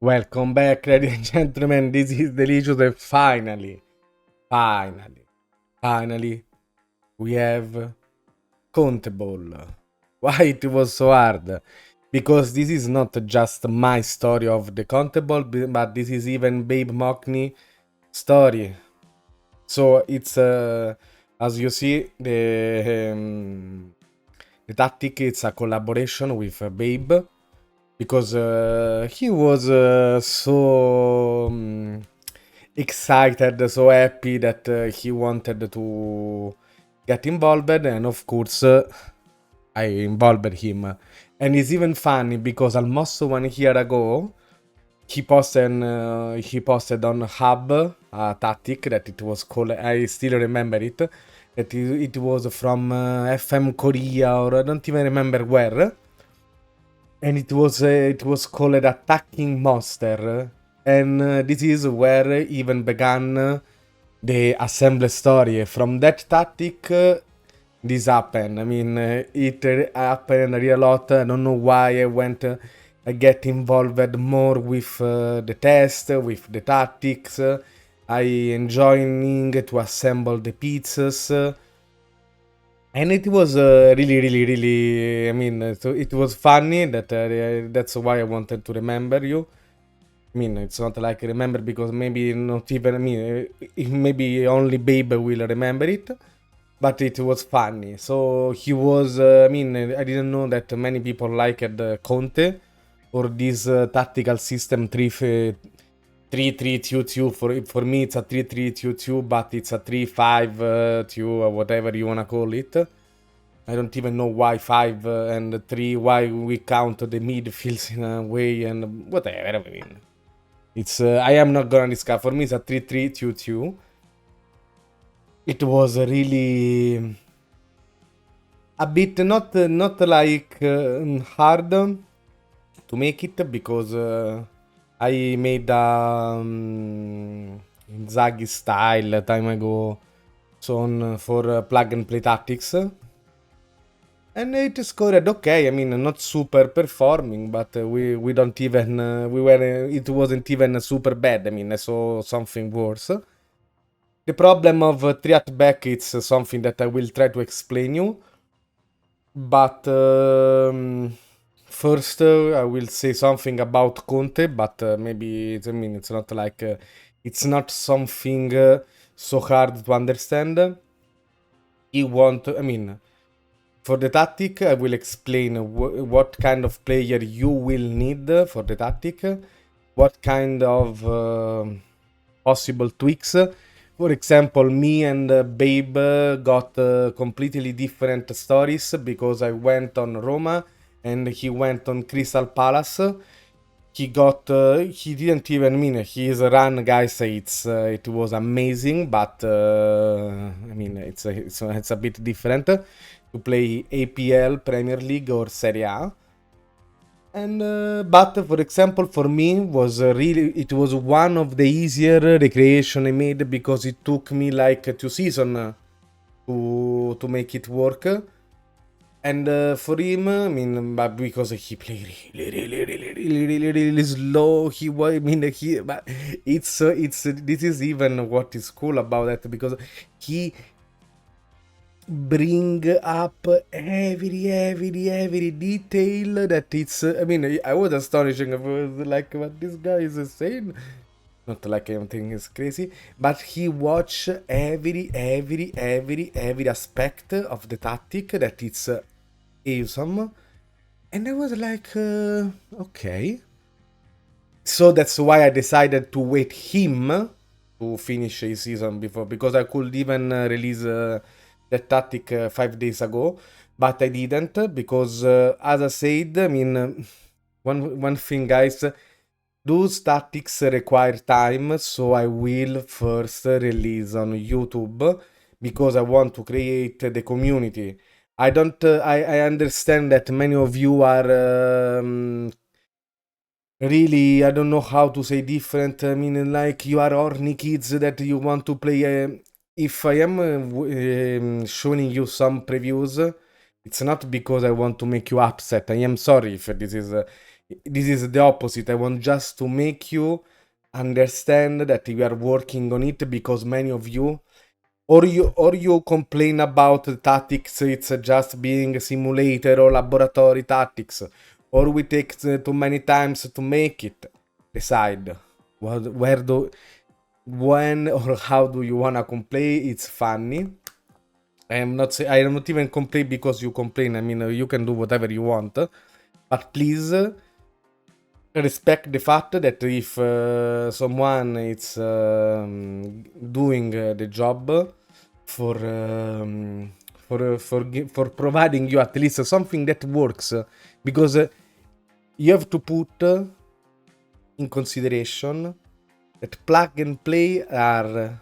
Welcome back, ladies and gentlemen. This is Delicious, and finally, we have Conte Ball. Why it was so hard? Because this is not just my story of the Conte Ball, but this is even Babe Mockney story. So it's as you see the tactic. It's a collaboration with Babe. Because he was so excited, so happy that he wanted to get involved, and of course, I involved him. And it's even funny because almost 1 year ago, he posted on Hub a tactic that it was called. I still remember it. That it was from FM Korea, or I don't even remember where, and it was called Attacking Monster, and this is where even began the assembly story. From that tactic, this happened. I mean, it happened a real lot. I don't know why I get involved more with the test, with the tactics. I enjoying to assemble the pizzas. And it was really. I mean, so it was funny. That's why I wanted to remember you. I mean, it's not like I remember because maybe not even I mean, maybe only Babe will remember it. But it was funny. So he was. I mean, I didn't know that many people liked Conte or this tactical system 3-3-2-2. For me, it's a 3-3-2-2, but it's a 3-5-2 or whatever you wanna call it. I don't even know why 5 and 3, why we count the midfields in a way and whatever. I mean, it's I am not gonna discuss. For me, it's a 3-3-2-2. It was really a bit not like hard to make it because I made a Inzaghi style time ago, so on for plug and play tactics. And it scored okay. I mean, not super performing, but we don't even we were. It wasn't even super bad. I mean, I saw something worse. The problem of 3 at back, it's something that I will try to explain you. But first, I will say something about Conte. But maybe I mean it's not like it's not something so hard to understand. He want. I mean. For the tactic, I will explain what kind of player you will need for the tactic, what kind of possible tweaks. For example, me and Babe got completely different stories because I went on Roma and he went on Crystal Palace. He didn't even mean his run, guys. It was amazing, but I mean it's a bit different to play APL, Premier League, or Serie A. And but for example, for me it was one of the easier recreation I made because it took me like 2 seasons to make it work. And for him, I mean, but because he played really slow, but it's this is even what is cool about that because he bring up every detail that it's. I mean, I was astonishing. I was like, what this guy is insane. Not like everything is crazy, but he watch every aspect of the tactic that it's awesome. And I was like, okay. So that's why I decided to wait him to finish his season before, because I could even release that tactic 5 days ago, but I didn't because, as I said, I mean, one thing, guys, those tactics require time, so I will first release on YouTube because I want to create the community. I don't. I understand that many of you are really. I don't know how to say different. I mean, like you are horny kids that you want to play. If I am showing you some previews, it's not because I want to make you upset. I am sorry if this is. This is the opposite. I want just to make you understand that we are working on it, because many of you, or you complain about the tactics, it's just being a simulator or laboratory tactics, or we take too many times to make it. Decide where do, when or how do you wanna complain. It's funny. I am not even complain because you complain. I mean, you can do whatever you want, but please respect the fact that if someone is doing the job for for providing you at least something that works, because you have to put in consideration that plug and play are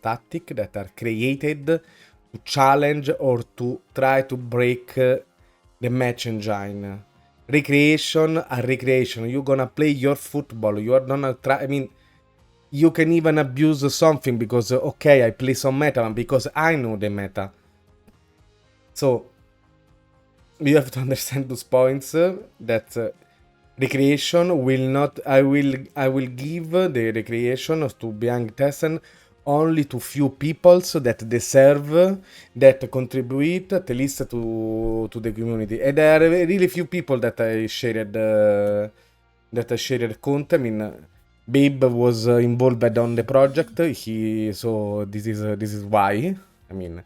tactic that are created to challenge or to try to break the match engine. Recreation are recreation. You're gonna play your football. You are gonna try. I mean, you can even abuse something because okay, I play some meta because I know the meta. So you have to understand those points, that recreation will not. I will give the recreation to Biang Tessen only to few people that deserve, that contribute at least to the community. And there are really few people that I shared Conte. I mean, Babe was involved on the project. So this is why. I mean,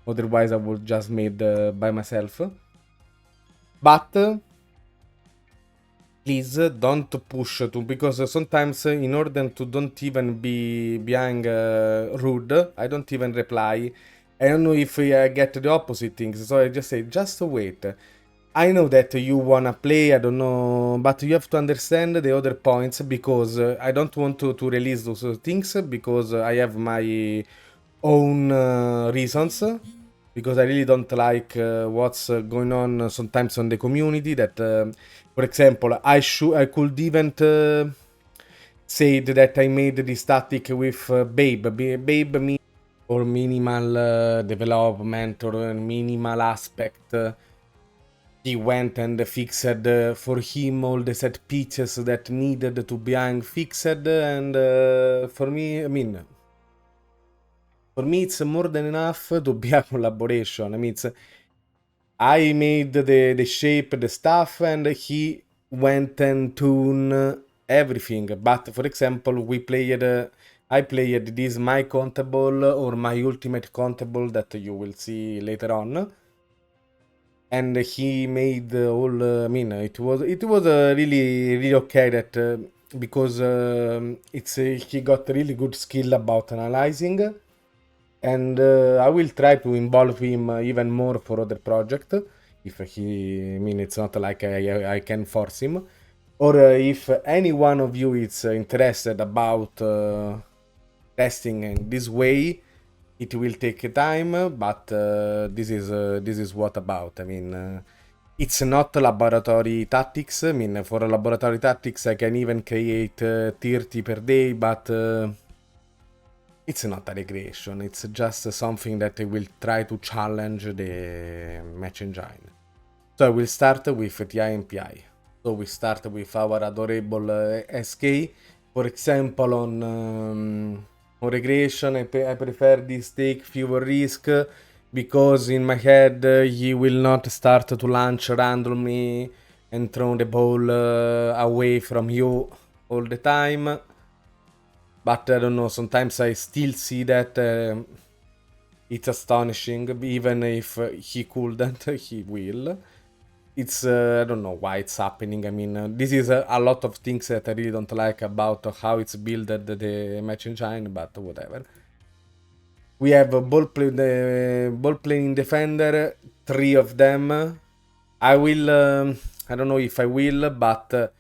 otherwise I would just made by myself. But please don't push to, because sometimes in order to don't even be being rude, I don't even reply. I don't know if I get the opposite things, so I just say just wait. I know that you wanna play, I don't know, but you have to understand the other points, because I don't want to release those things, because I have my own reasons, because I really don't like what's going on sometimes on the community. That, for example, I could even say that I made this tactic with Babe. Babe me or minimal development or a minimal aspect. He went and fixed for him all the set pieces that needed to be fixed, and for me, I mean, for me, it's more than enough to be a collaboration. I mean, I made the shape, the stuff, and he went and tuned everything. But for example, I played this my Conte Ball or my ultimate Conte Ball that you will see later on. And he made all. I mean, it was really okay that, because he got really good skill about analyzing, and I will try to involve him even more for other project. If he, I mean, it's not like I can force him, or if any one of you is interested about testing in this way, it will take time, but this is what about. I mean, it's not laboratory tactics. I mean, for a laboratory tactics, I can even create 30 per day, but it's not a regression. It's just something that I will try to challenge the match engine. So I will start with TI and PI. So we start with our adorable SK. For example, on regression, I prefer this take fewer risk, because in my head he will not start to launch randomly and throw the ball away from you all the time. But I don't know, sometimes I still see that it's astonishing. Even if he couldn't, he will. It's I don't know why it's happening. I mean, this is a lot of things that I really don't like about how it's built the match engine, but whatever. We have a the ball playing defender, 3 of them. I will. I don't know if I will, but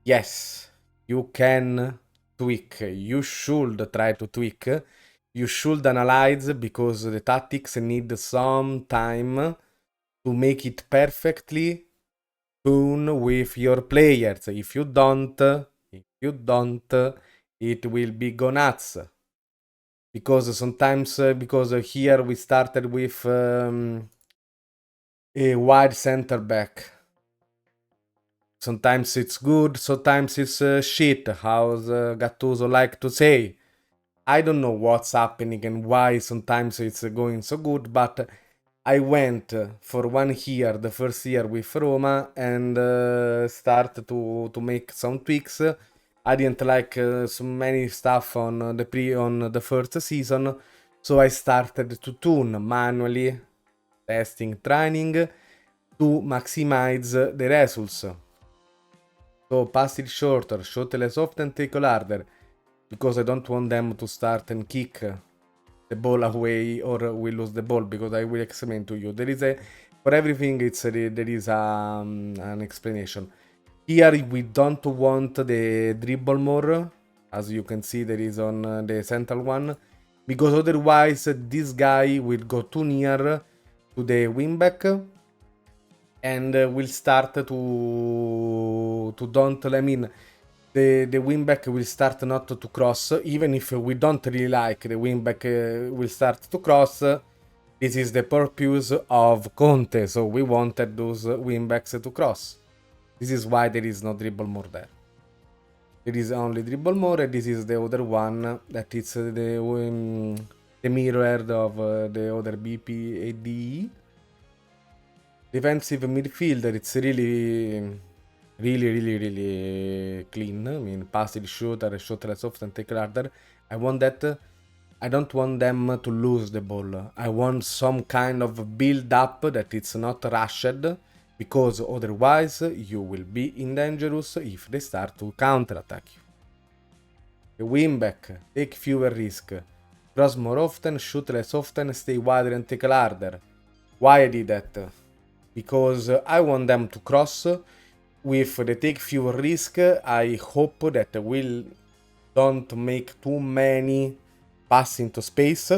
yes, you can tweak. You should try to tweak. You should analyze, because the tactics need some time to make it perfectly tune with your players. If you don't, it will be go nuts. Because sometimes, because here we started with a wide center back. Sometimes it's good, sometimes it's shit, how Gattuso like to say. I don't know what's happening and why sometimes it's going so good, but I went for 1 year, the first year with Roma, and start to make some tweaks. I didn't like so many stuff on the first season, so I started to tune manually, testing, training to maximize the results. So pass it shorter, shot less often, tackle harder, because I don't want them to start and kick the ball away or we lose the ball, because I will explain to you. There is for everything there is an explanation. Here we don't want the dribble more, as you can see there is on the central one, because otherwise this guy will go too near to the wingback and will start to don't, I mean, the wingback will start not to cross, even if we don't really like the wingback will start to cross. This is the purpose of Conte, so we wanted those wingbacks to cross. This is why there is no dribble more there. There is only dribble more, and this is the other one that is the mirror of the other BPAD. Defensive midfielder, it's really clean. I mean, pass it shooter, shot less often, take harder. I want that. I don't want them to lose the ball. I want some kind of build up that it's not rushed, because otherwise you will be in dangerous if they start to counter-attack you. The wingback, take fewer risk, cross more often, shoot less often, stay wider and tackle harder. Why I did that? Because I want them to cross. With the take fewer risk, I hope that will don't make too many pass into space,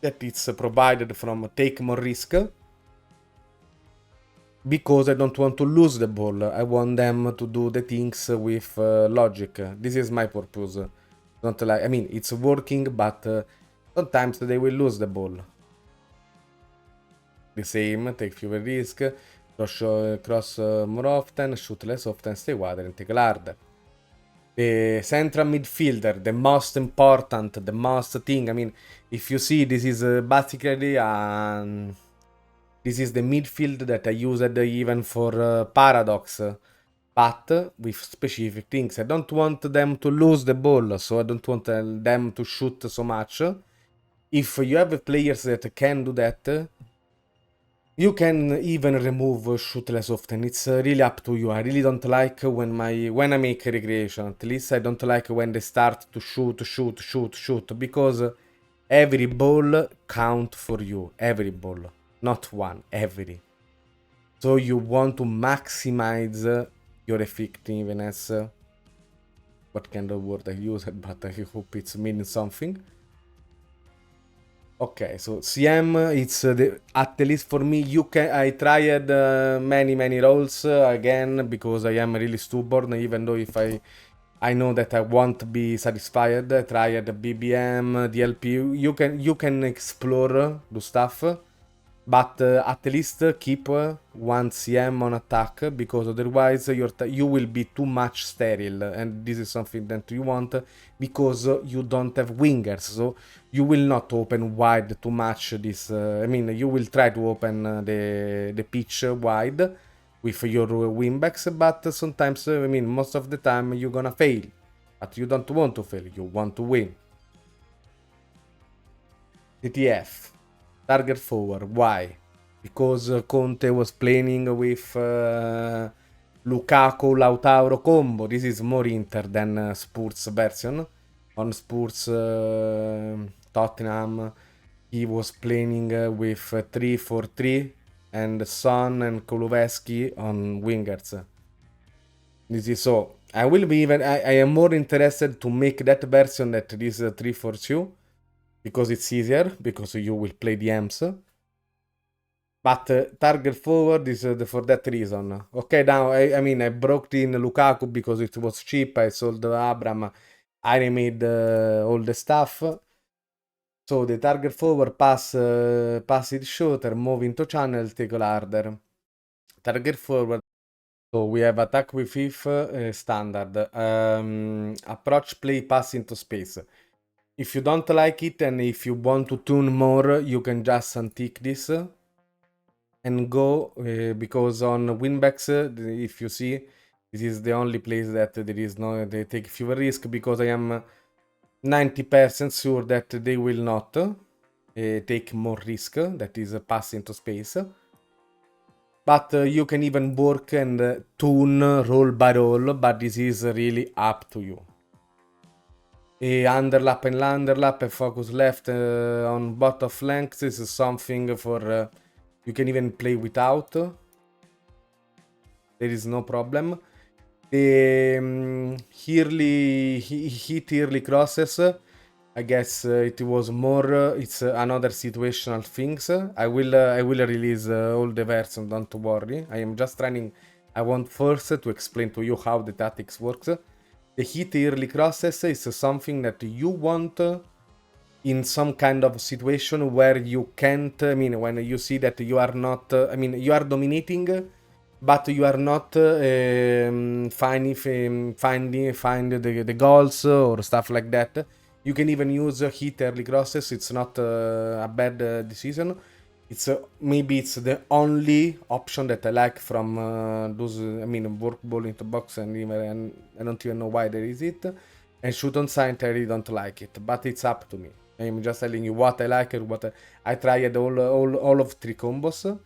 that it's provided from take more risk, because I don't want to lose the ball. I want them to do the things with logic. This is my purpose. Not like, I mean, it's working, but sometimes they will lose the ball. The same, take fewer risk, cross more often, shoot less often, stay wider and tackle harder. The central midfielder, the most important, the most thing. I mean, if you see, this is basically this is the midfield that I used even for Paradox, but with specific things. I don't want them to lose the ball, so I don't want them to shoot so much. If you have players that can do that, you can even remove shoot less often. It's really up to you. I really don't like when I make recreation. At least I don't like when they start to shoot, because every ball count for you. Every ball, not one, every. So you want to maximize your effectiveness. What kind of word I used, but I hope it's meaning something. Okay, so CM, it's at least for me. I tried many roles again, because I am really stubborn. Even though if I know that I won't be satisfied, I tried BBM, DLP. You can explore the stuff, but at least keep one CM on attack, because otherwise you will be too much sterile, and this is something that you want, because you don't have wingers, so you will not open wide too much. This I mean, you will try to open the pitch wide with your wingbacks, but sometimes, I mean, most of the time you're gonna fail, but you don't want to fail, you want to win. TTF, target forward. Why? Because Conte was playing with Lukaku Lautaro combo. This is more Inter than Spurs version. On Spurs Tottenham, he was playing with 3-4-3 and Son and Kulusevski on wingers. This is so. I will be even. I am more interested to make that version that this 3-4-2, because it's easier, because you will play the M's. But target forward is for that reason. Okay, now I mean, I broke in Lukaku because it was cheap. I sold Abram. I remade all the stuff. So the target forward pass it shorter, move into channel, tackle harder. Target forward So we have attack with if standard. Approach, play, pass into space. If you don't like it and if you want to tune more, you can just untick this and go because on winbacks, if you see, this is the only place that there is no, they take fewer risk because I am 90% sure that they will not take more risk, that is pass into space. But you can even work and tune roll by roll, but this is really up to you. Underlap and underlap and focus left on bottom flanks is something for you can even play without. There is no problem. Hit early crosses. I guess it was more. It's another situational things. I will release all the versions. Don't worry. I am just trying. I want first to explain to you how the tactics works. The hit early crosses is something that you want in some kind of situation where you can't. I mean, when you see that you are not. I mean, you are dominating but you are not find the goals or stuff like that. You can even use hit early crosses. It's not a bad decision. It's maybe it's the only option that I like from those. I mean, work ball into box and I don't even know why there is it. And shoot on sight, I really don't like it, but it's up to me. I'm just telling you what I like and what I tried all of 3 combos.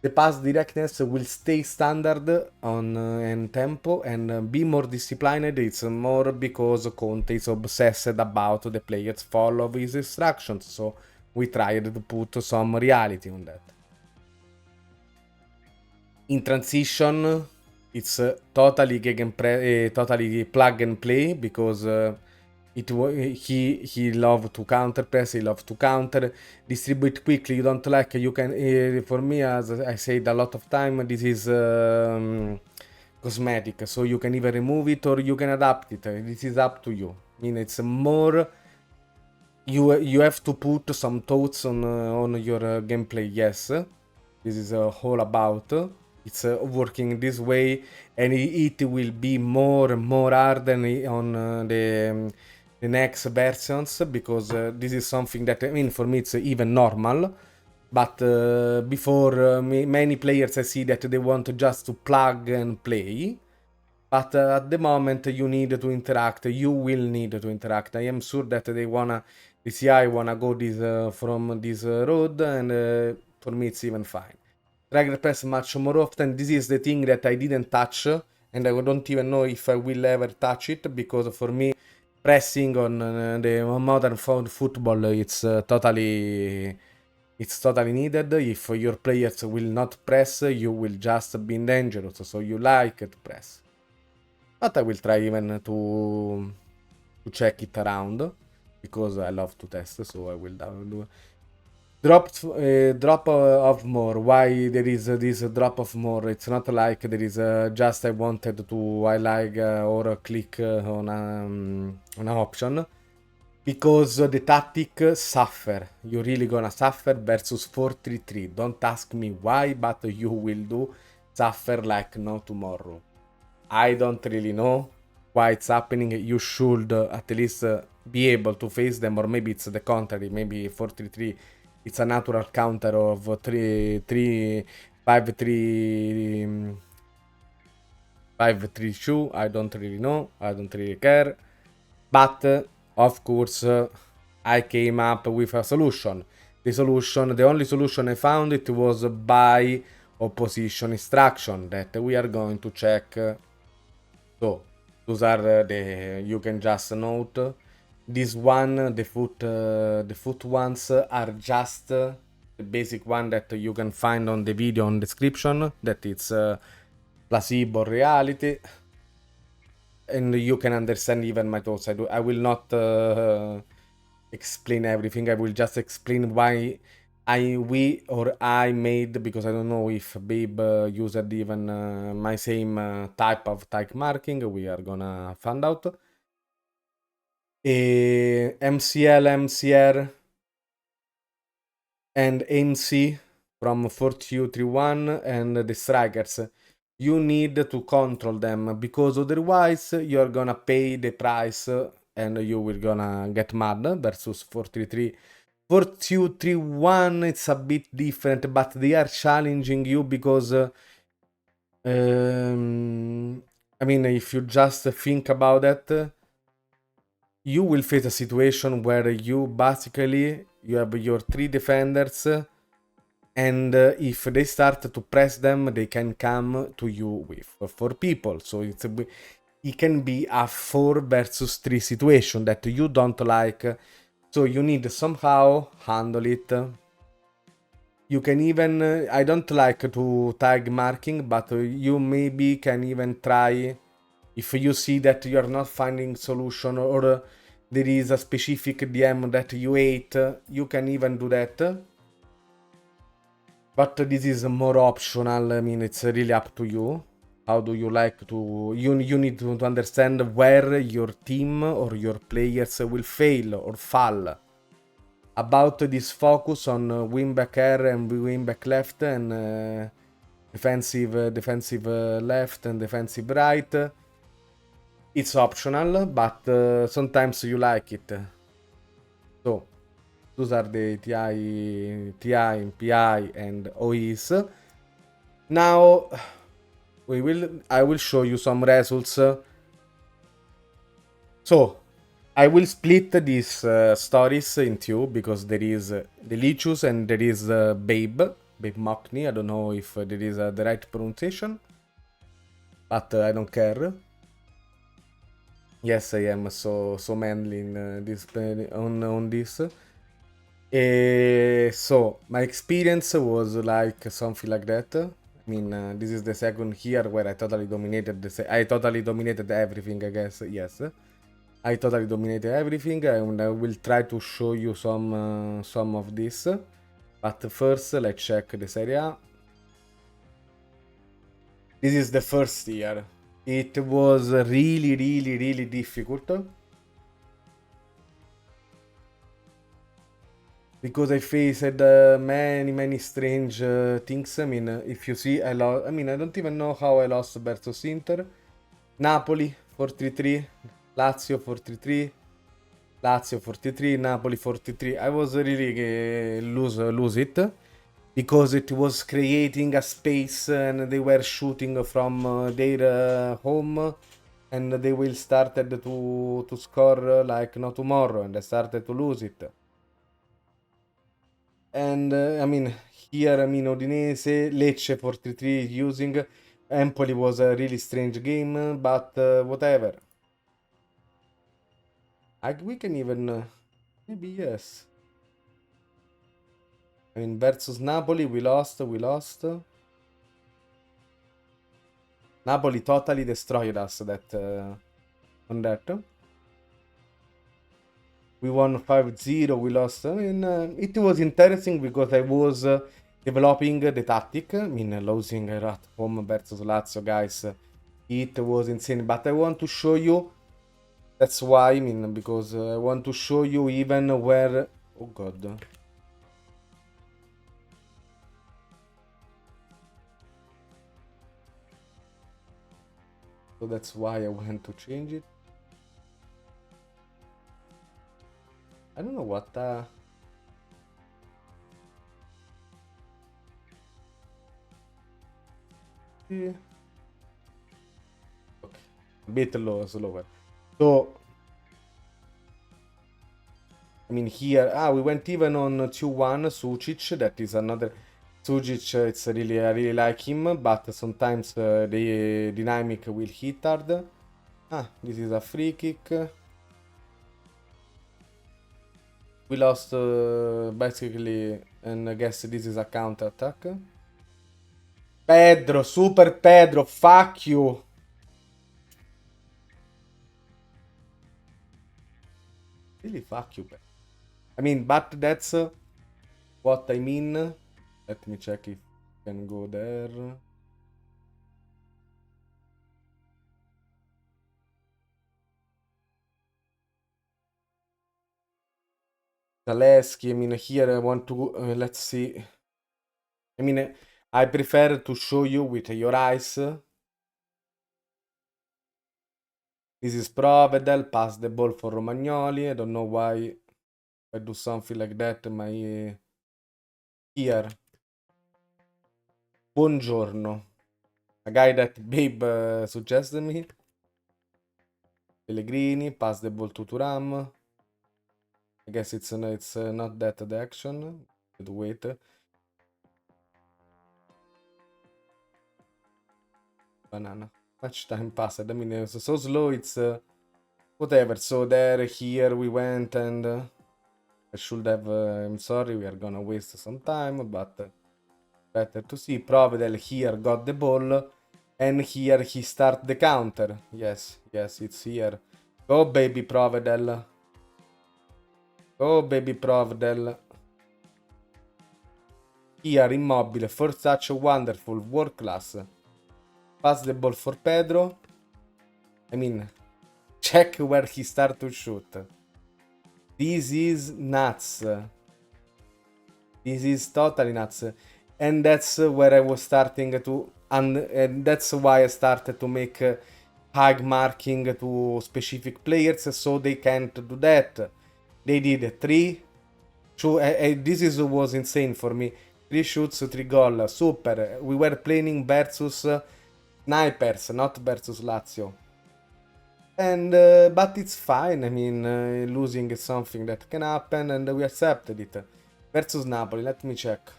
The pass directness will stay standard on and tempo and be more disciplined. It's more because Conte is obsessed about the players follow his instructions, so we tried to put some reality on that. In transition, it's totally totally plug and play because he love to counter press, he love to counter, distribute quickly. You don't like, you can for me, as I said a lot of time, this is cosmetic, so you can either remove it or you can adapt it. This is up to you. I mean, it's more you have to put some thoughts on your gameplay. Yes, this is all about. It's working this way, and it will be more and more hard than on the next versions because this is something that, I mean, for me it's even normal. But before many players, I see that they want just to plug and play. But at the moment you need to interact. You will need to interact. I am sure that the CI wanna go this from this road, and for me it's even fine. Drag press much more often. This is the thing that I didn't touch, and I don't even know if I will ever touch it because for me, pressing on the modern football, it's totally needed. If your players will not press, you will just be dangerous. So you like to press. But I will try even to check it around because I love to test. So I will do. Drop of more. Why there is this drop of more? It's not like there is just I wanted to I like or click on an option because the tactic suffer. You're really gonna suffer versus 4-3-3. Don't ask me why, but you will do suffer like no tomorrow. I don't really know why it's happening. You should at least be able to face them, or maybe it's the contrary. Maybe 4-3-3 it's a natural counter of 3-3, 5-3, 5-3-2. I don't really know. I don't really care. But of course, I came up with a solution. The only solution I found, it was by opposition instruction that we are going to check. So those are you can just note. This one, the foot ones are just the basic one that you can find on the video on description. That it's placebo reality, and you can understand even my thoughts. I will not explain everything. I will just explain why I made, because I don't know if Babe used even my same type of tag marking. We are gonna find out. MCL, MCR, and MC from 4231 and the strikers. you need to control them, because otherwise you're gonna pay the price and you will gonna get mad versus 433. 4231, it's a bit different, but they are challenging you because I mean, if you just think about it, you will face a situation where you have your three defenders, and if they start to press them, they can come to you with four people. So it can be a 4 versus 3 situation that you don't like. So you need somehow handle it. You can even, I don't like to tag marking, but you maybe can even try, if you see that you're not finding solution, or there is a specific DM that you hate, you can even do that. But this is more optional. I mean, it's really up to you. How do you like to... You need to understand where your team or your players will fail or fall. About this focus on win back air and win back left, and defensive left and defensive right, it's optional, but sometimes you like it. So those are the TI, PI, and OEs. Now I will show you some results. So I will split these stories in two, because there is Delicious and there is Babe Mockney. I don't know if there is the right pronunciation, but I don't care. Yes, I am so manly in this on this. So my experience was like something like that. I mean, this is the second here where I totally dominated I totally dominated everything, I guess. Yes, I totally dominated everything, and I will try to show you some of this. But first, let's check the Serie A. This is the first year. It was really difficult, because I faced many strange things. I mean, if you see, I don't even know how I lost versus Inter. Napoli 4-3-3, Lazio 4-3-3, Lazio 43, Napoli 43. I was really lose it, because it was creating a space, and they were shooting from their home, and they will started to score like no tomorrow, and I started to lose it. And I mean, here, I mean, Udinese, Lecce 43 using. Empoli was a really strange game, but whatever. We can even, maybe yes. I mean, versus Napoli, we lost. Napoli totally destroyed us on that. We won 5-0, we lost. I mean, it was interesting because I was developing the tactic. I mean, losing at home versus Lazio, guys. It was insane. But I want to show you. That's why, I mean, because I want to show you even where... Oh, God. So that's why I went to change it. I don't know what... Okay. A bit slower. So... I mean, here... we went even on 2-1, Sucic. That is another... Sujic, it's really, I really like him, but sometimes the dynamic will hit hard. This is a free kick. We lost basically, and I guess this is a counter attack. Pedro, super Pedro, fuck you. Really, fuck you, Pedro. I mean, but that's what I mean. Let me check if I can go there. Zaleski, I mean, here I want to, let's see. I mean, I prefer to show you with your eyes, This is Provedel, pass the ball for Romagnoli. I don't know why I do something like that. My here. Buongiorno. A guy that Babe suggested me. Pellegrini, pass the ball to Thuram. I guess it's not that the action. Wait. Banana. Much time passed. I mean, it's so slow. It's whatever. So there, here we went, and I should have. I'm sorry, we are gonna waste some time, but better to see. Providel here got the ball, and here he start the counter. Yes, it's here. Go, baby Providel. Go, baby Providel. Here, Immobile, first touch, wonderful, world class. Pass the ball for Pedro. I mean, check where he start to shoot. This is nuts. This is totally nuts. And that's where I was starting to... And that's why I started to make high marking to specific players, so they can't do that. They did 3. This was insane for me. 3 shoots, 3 goal. Super. We were playing versus snipers, not versus Lazio. And but it's fine. I mean, losing is something that can happen, and we accepted it. Versus Napoli, let me check.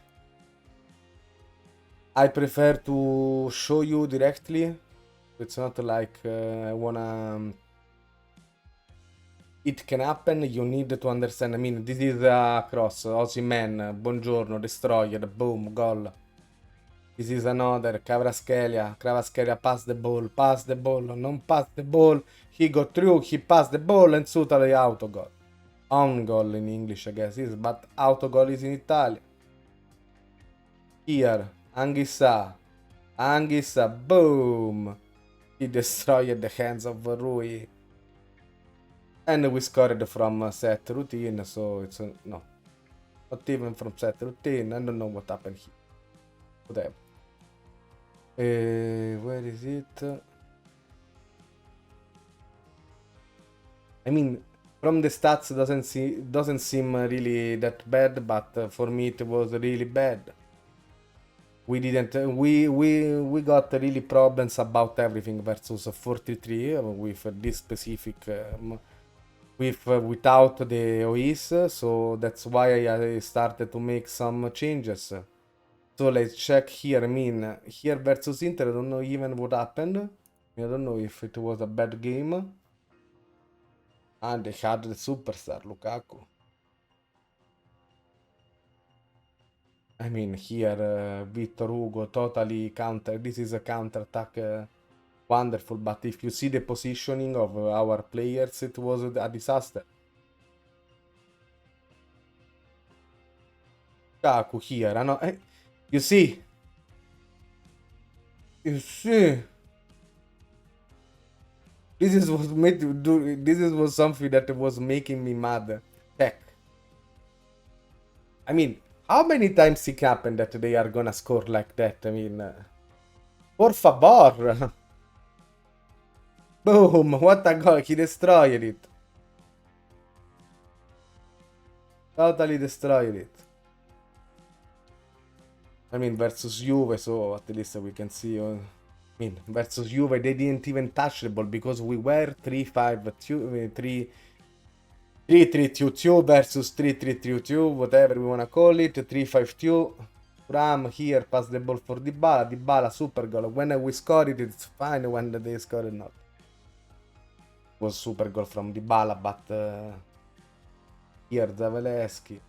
I prefer to show you directly. It's not like I wanna. It can happen. You need to understand. I mean, this is a cross. Osimhen, buongiorno, destroyed, boom, goal. This is another. Kvaratskhelia pass the ball, non pass the ball. He got through, he passed the ball, and totally auto goal. On goal in English, I guess is, but auto goal is in Italian. Here, Anguissa, boom. He destroyed the hands of Rui. And we scored from set routine, so it's no. Not even from set routine. I don't know what happened here. Whatever. Where is it? I mean, from the stats doesn't seem really that bad, but for me it was really bad. We didn't. We got really problems about everything versus 43 with this specific without the OIS, so that's why I started to make some changes. So let's check here. I mean, here versus Inter, I don't know even what happened. I don't know if it was a bad game. And they had the superstar Lukaku. I mean, here Victor Hugo totally counter. This is a counter attack. Wonderful, but if you see the positioning of our players, it was a disaster. Lukaku here, I know. You see? This was something that was making me mad. Heck. I mean, how many times it happened that they are gonna score like that? I mean, por favor. Boom, what a goal, he destroyed it. Totally destroyed it. I mean, versus Juve, so at least we can see. I mean, versus Juve, they didn't even touch the ball because we were 3-5-2, 3-3-2 versus 3-3-2, whatever we wanna call it, 3-5-2. Ram here, pass the ball for Dybala, super goal. When we scored it, it's fine. When they scored it, not. It was super goal from Dybala, but here, Zalewski.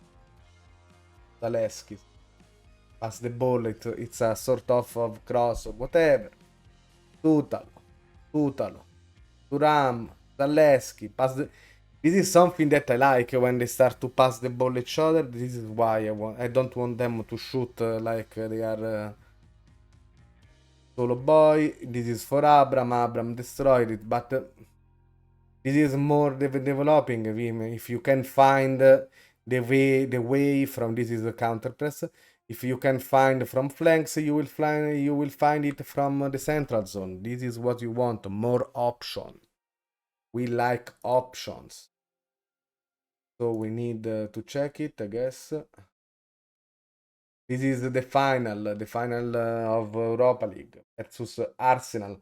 Pass the ball, it's a sort of cross or whatever. Tutalo. Thuram, Zalewski, pass the... This is something that I like when they start to pass the ball each other. This is why I don't want them to shoot like they are solo boy. This is for Abram destroyed it, but this is more developing. If you can find the way from this is a counter press. If you can find from flanks, you will find it from the central zone. This is what you want, more option. We like options. So we need to check it, I guess. This is the final of Europa League versus Arsenal.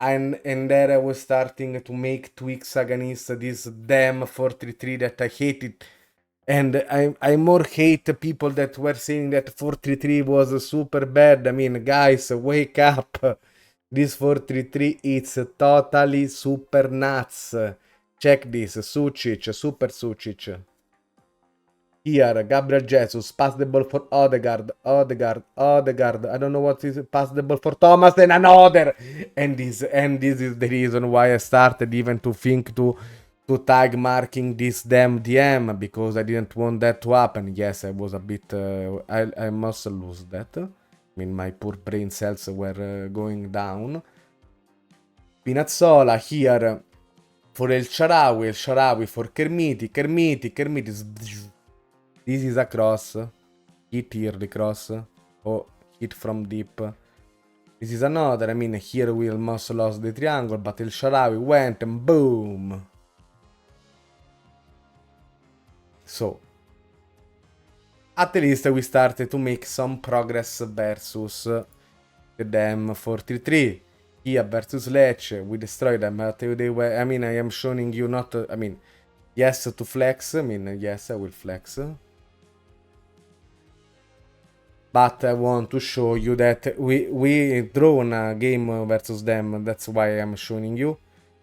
And there I was starting to make tweaks against this damn 4-3-3 that I hated. And I more hate people that were saying that 4-3-3 was super bad. I mean, guys, wake up. This 4-3-3 is totally super nuts. Check this. Sucic, super Sucic. Here, Gabriel Jesus, pass the ball for Odegaard. I don't know what is pass the ball for Thomas and another. And this is the reason why I started even to think to tag marking this damn DM, because I didn't want that to happen. Yes, I was a bit I must lose that. I mean, my poor brain cells were going down. Pinazzola here for El Shaarawy for Kermiti. This is a cross. Hit here the cross. Oh, hit from deep. This is another. I mean, here we almost lost the triangle, but El Shaarawy went and boom. So, at least we started to make some progress versus the damn 4-3-3. Here versus Lecce, we destroyed them. They were, I mean, I am showing you not, I mean, yes to flex. I mean, yes, I will flex. But I want to show you that we drawn a game versus them. That's why I'm showing you.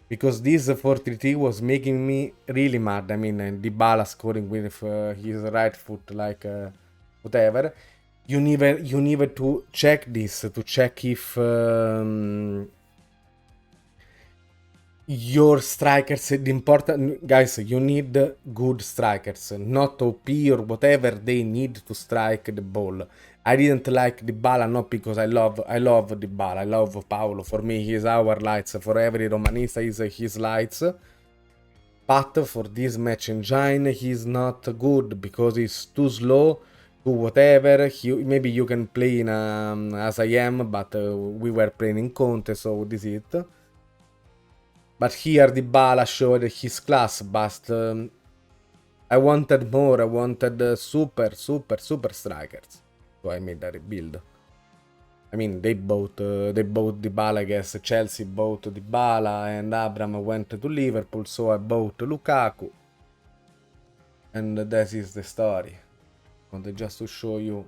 Because this 4-3-3 was making me really mad. I mean, Dybala scoring with his right foot, like whatever. You need to check this, to check if your strikers, the important guys, you need good strikers, not OP or whatever. They need to strike the ball. I didn't like Dybala, not because I love Dybala, I love Paolo. For me, he is our lights. For every Romanista, is his lights. But for this match engine, he's not good because he's too slow to whatever. Maybe you can play in as I am, but we were playing in Conte, so this is it. But here Dybala showed his class, but I wanted more. I wanted super strikers. So I made a rebuild. I mean, they bought Dybala, I guess. Chelsea bought Dybala and Abraham went to Liverpool, so I bought Lukaku. And that is the story. I wanted just to show you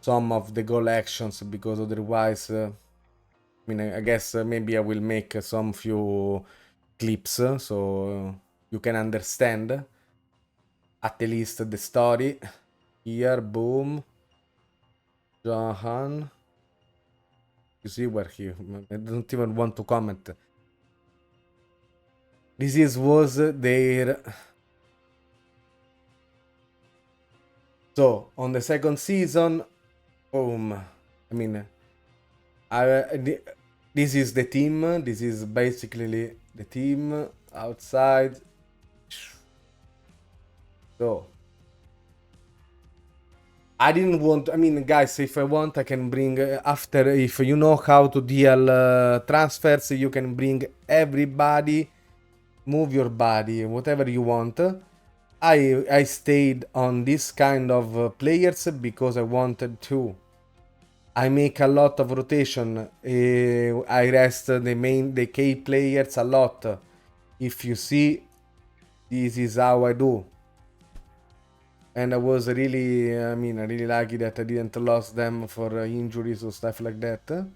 some of the goal actions, because otherwise, I mean, I guess maybe I will make some few clips so you can understand at least the story. Here, boom. Johan. You see where he... I don't even want to comment. This was their... So, on the second season, boom. I mean, this is the team. This is basically the team outside. So, I didn't want... I mean, guys, if I want, I can bring... after, if you know how to deal transfers, you can bring everybody. Move your body, whatever you want. I stayed on this kind of players because I wanted to. I make a lot of rotation. I rest the key players a lot. If you see, this is how I do. And I was really, I mean, really lucky that I didn't lose them for injuries or stuff like that.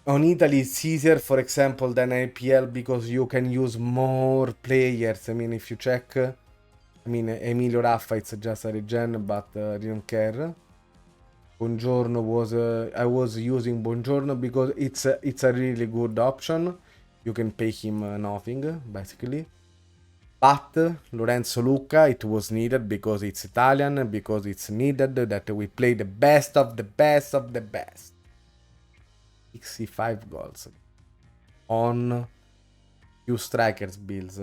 On Italy, it's easier, for example, than IPL because you can use more players. I mean, if you check, I mean, Emilio Raffa, it's just a regen, but I didn't care. Buongiorno was, I was using Buongiorno because it's a really good option. You can pay him nothing, basically. But Lorenzo Lucca, it was needed because it's Italian, because it's needed that we play the best of the best of the best. 65 goals on few strikers bills.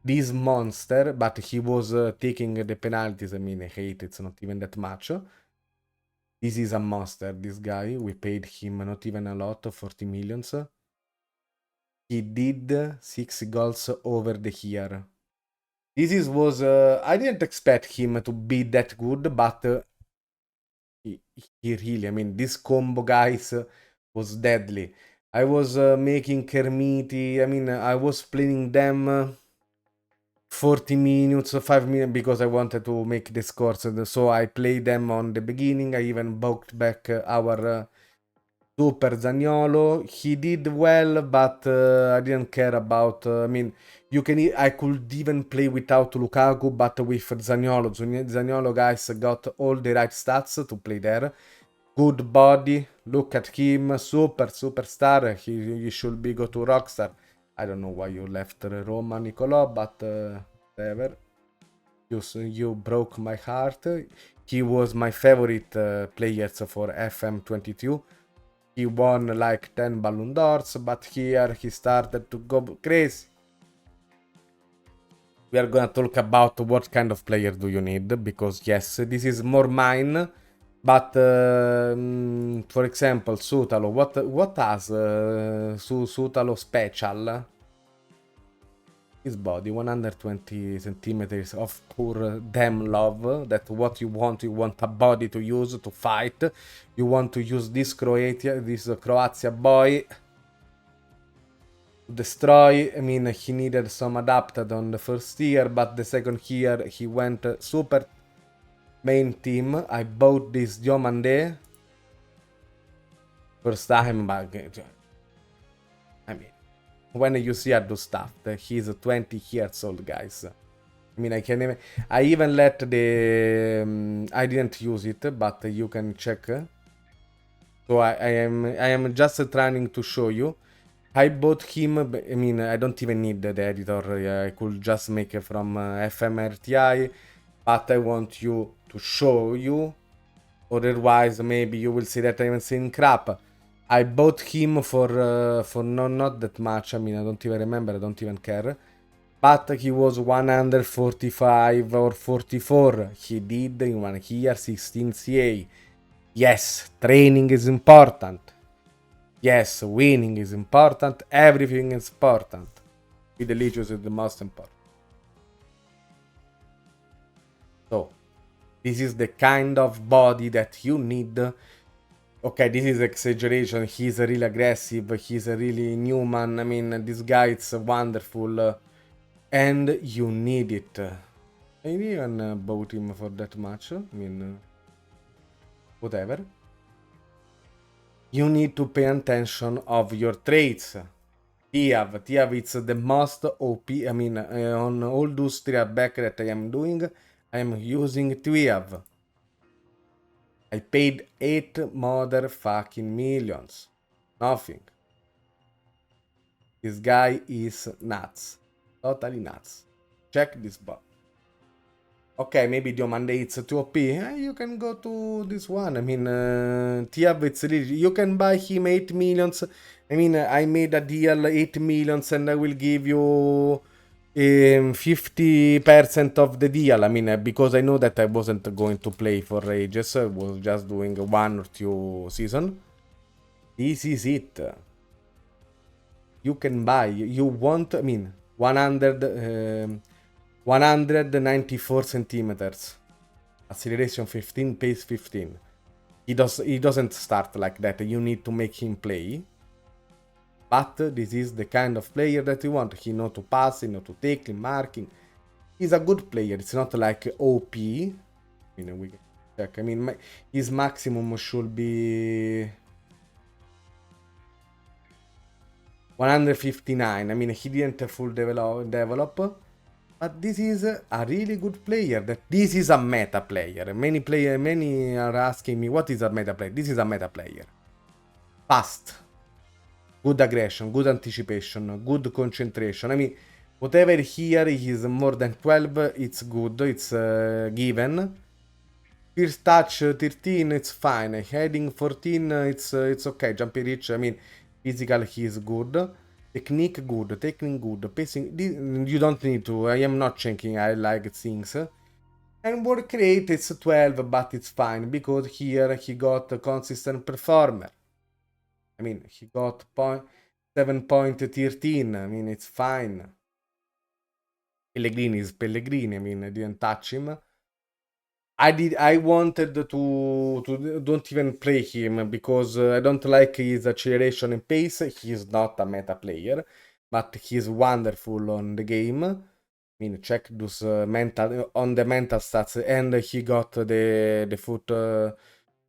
This monster, but he was taking the penalties. I mean, I hate it's not even that much. This is a monster, this guy. We paid him not even a lot, 40 millions. he did 6 goals over the year. Was I didn't expect him to be that good, but he really, I mean, this combo, guys, was deadly. I was making Kermiti, I mean, I was playing them 40 minutes, 5 minutes, because I wanted to make the scores. So I played them on the beginning. I even bought back our Super Zaniolo. He did well, but I didn't care about. I mean, I could even play without Lukaku, but with Zaniolo. Zaniolo, guys, got all the right stats to play there. Good body. Look at him, superstar. He should be go to Rockstar. I don't know why you left Roma, Nicolò, but whatever. You broke my heart. He was my favorite players for FM23. He won like 10 Ballon d'Ors, but here he started to go crazy. We are gonna talk about what kind of player do you need, because yes, this is more mine. But for example, Sutalo, what has Sutalo special? His body, 120 centimeters of pure damn love. That's what you want. You want a body to use to fight. You want to use this Croatia boy to destroy. I mean, he needed some adapted on the first year, but the second year he went super main team. I bought this Diomande first time, but I mean, when you see Adu stuff, he's 20 years old, guys. I mean, I even let the I didn't use it, but you can check. So I am just trying to show you. I bought him. I mean, I don't even need the editor. I could just make it from FM23, but I want you to show you. Otherwise, maybe you will see that I'm saying crap. I bought him for not that much. I mean, I don't even remember. I don't even care. But he was 145 or 44. He did in 1 year 16 CA. Yes, training is important. Yes, winning is important. Everything is important. Be delicious is the most important. So, this is the kind of body that you need. Okay, this is exaggeration. He's really aggressive. He's a really Newman. I mean, this guy is wonderful. And you need it. I even bought him for that much. I mean, whatever. You need to pay attention of your traits. Tiav, it's the most OP. I mean, on all those 3 back that I am doing, I am using Tiav. I paid 8 motherfucking millions. Nothing. This guy is nuts. Totally nuts. Check this box. Okay, maybe Diomande it's too OP. You can go to this one. I mean, Tiav, it's really, you can buy him 8 millions. I mean, I made a deal 8 millions and I will give you 50% of the deal. I mean, because I know that I wasn't going to play for ages. I was just doing 1 or 2 seasons. This is it. You can buy. You want, I mean, 194 centimeters. Acceleration 15, pace 15. He doesn't start like that. You need to make him play. But this is the kind of player that you want. He knows to pass, he knows to tackle, marking. He's a good player. It's not like OP. I mean, we can check. I mean, his maximum should be 159. I mean, he didn't full develop. But this is a really good player. This is a meta player. Many are asking me, what is a meta player? This is a meta player. Fast. Good aggression, good anticipation, good concentration. I mean, whatever here is more than 12, it's good, it's given. First touch 13, it's fine. Heading 14, it's okay. Jumping reach, I mean, physical, he is good. Technique, good. Technique, good. Pacing, you don't need to. I am not checking, I like things. And work rate, it's 12, but it's fine, because here he got a consistent performer. I mean, he got point. 7.13. I mean, it's fine. Pellegrini is Pellegrini. I mean, I didn't touch him. I wanted to don't even play him because I don't like his acceleration and pace. He's not a meta player, but he's wonderful on the game. I mean, check those mental on the mental stats, and he got the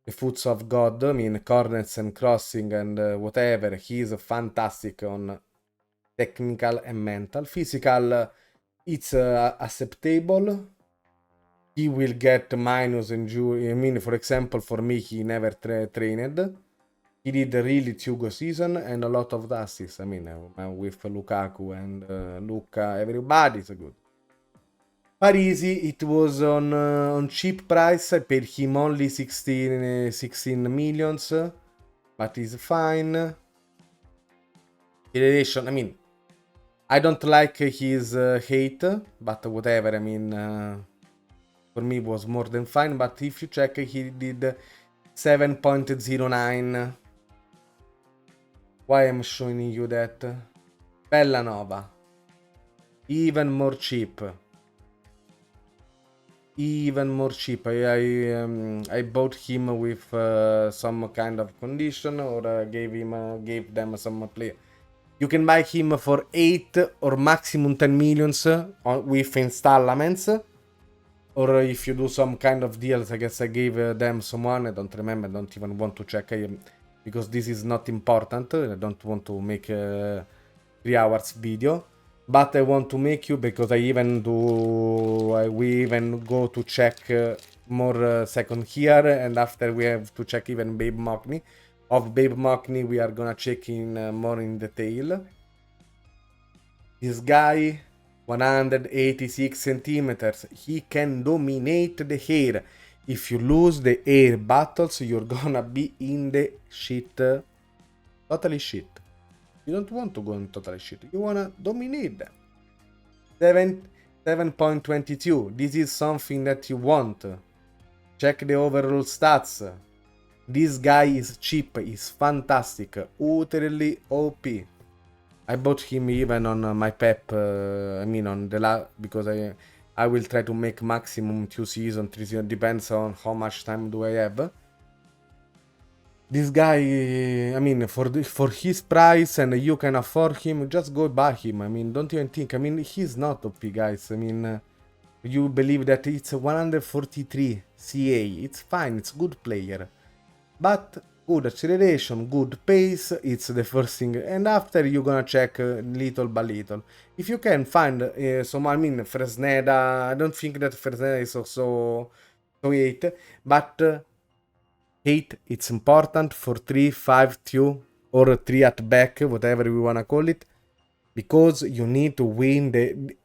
foots of God. I mean, corners and crossing and whatever. He's fantastic on technical and mental. Physical, it's acceptable. He will get minus injury. I mean, for example, for me, he never trained. He did a really two good season and a lot of assists. I mean, with Lukaku and Luca, everybody's good. Parisi, it was on cheap price. I paid him only 16 millions, but he's fine. Generation, I mean, I don't like his hate, but whatever. I mean, for me was more than fine. But if you check, he did 7.09. Why I'm showing you that? Bellanova, even more cheap. Even more cheap. I bought him with some kind of condition, or gave them some play. You can buy him for 8 or maximum 10 millions with installments. Or if you do some kind of deals, I guess I gave them someone. I don't remember. I don't even want to check because this is not important. I don't want to make a 3 hours video. But I want to make you because we even go to check more second here, and after we have to check even Babe Mockney. Of Babe Mockney, we are gonna check in more in detail. This guy, 186 centimeters. He can dominate the air. If you lose the air battles, you're gonna be in the shit. Totally shit. You don't want to go in totally shit. You wanna dominate them. 7.22. This is something that you want. Check the overall stats. This guy is cheap. He's fantastic. Utterly OP. I bought him even on my Pep. I mean on the because I will try to make maximum 2 seasons, 3 seasons. Depends on how much time do I have. This guy, I mean, for his price and you can afford him, just go buy him. I mean, don't even think. I mean, he's not OP, guys. I mean, you believe that it's 143 CA. It's fine. It's good player. But good acceleration, good pace. It's the first thing. And after you're gonna check little by little. If you can find I mean, Fresneda, I don't think that Fresneda is also 8. But 8, it's important for 3, 5, 2, or 3 at back, whatever we wanna call it, because you need to win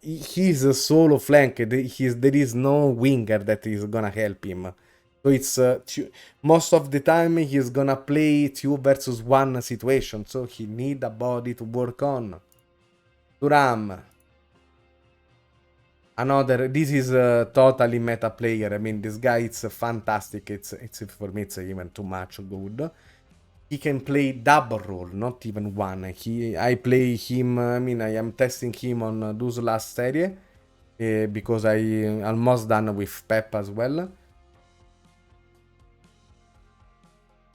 he's a solo flank. There is no winger that is gonna help him. So it's most of the time he's gonna play 2 versus 1 situation, so he need a body to work on. Thuram. This is a totally meta player. I mean, this guy, it's fantastic. It's for me, it's even too much good. He can play double role, not even one. I play him. I mean, I am testing him on those last series because I almost done with Pep as well.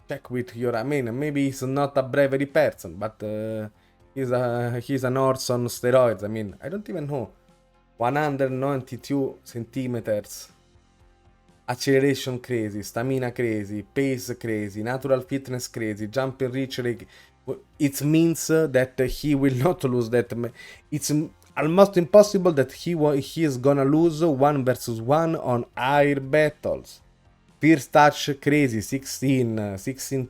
Check with your. I mean, maybe he's not a bravery person, but he's an horse on steroids. I mean, I don't even know. 192 centimeters. Acceleration crazy, stamina crazy, pace crazy, natural fitness crazy, jump and reach. It means that he will not lose that. It's almost impossible that he is gonna lose 1 versus 1 on air battles. First touch crazy, 16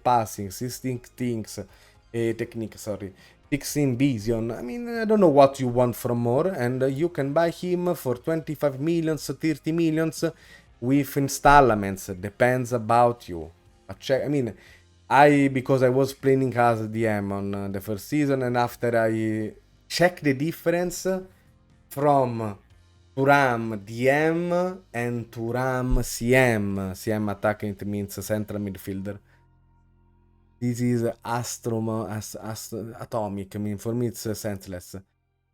passing, 16 technique, sorry. 16 vision. I mean, I don't know what you want from more, and you can buy him for 25 millions, 30 millions with installments. Depends about you. But check. I mean, because I was playing as DM on the first season, and after I check the difference from Thuram DM and Thuram CM. CM attacking, it means central midfielder. This is atomic. I mean, for me, it's senseless.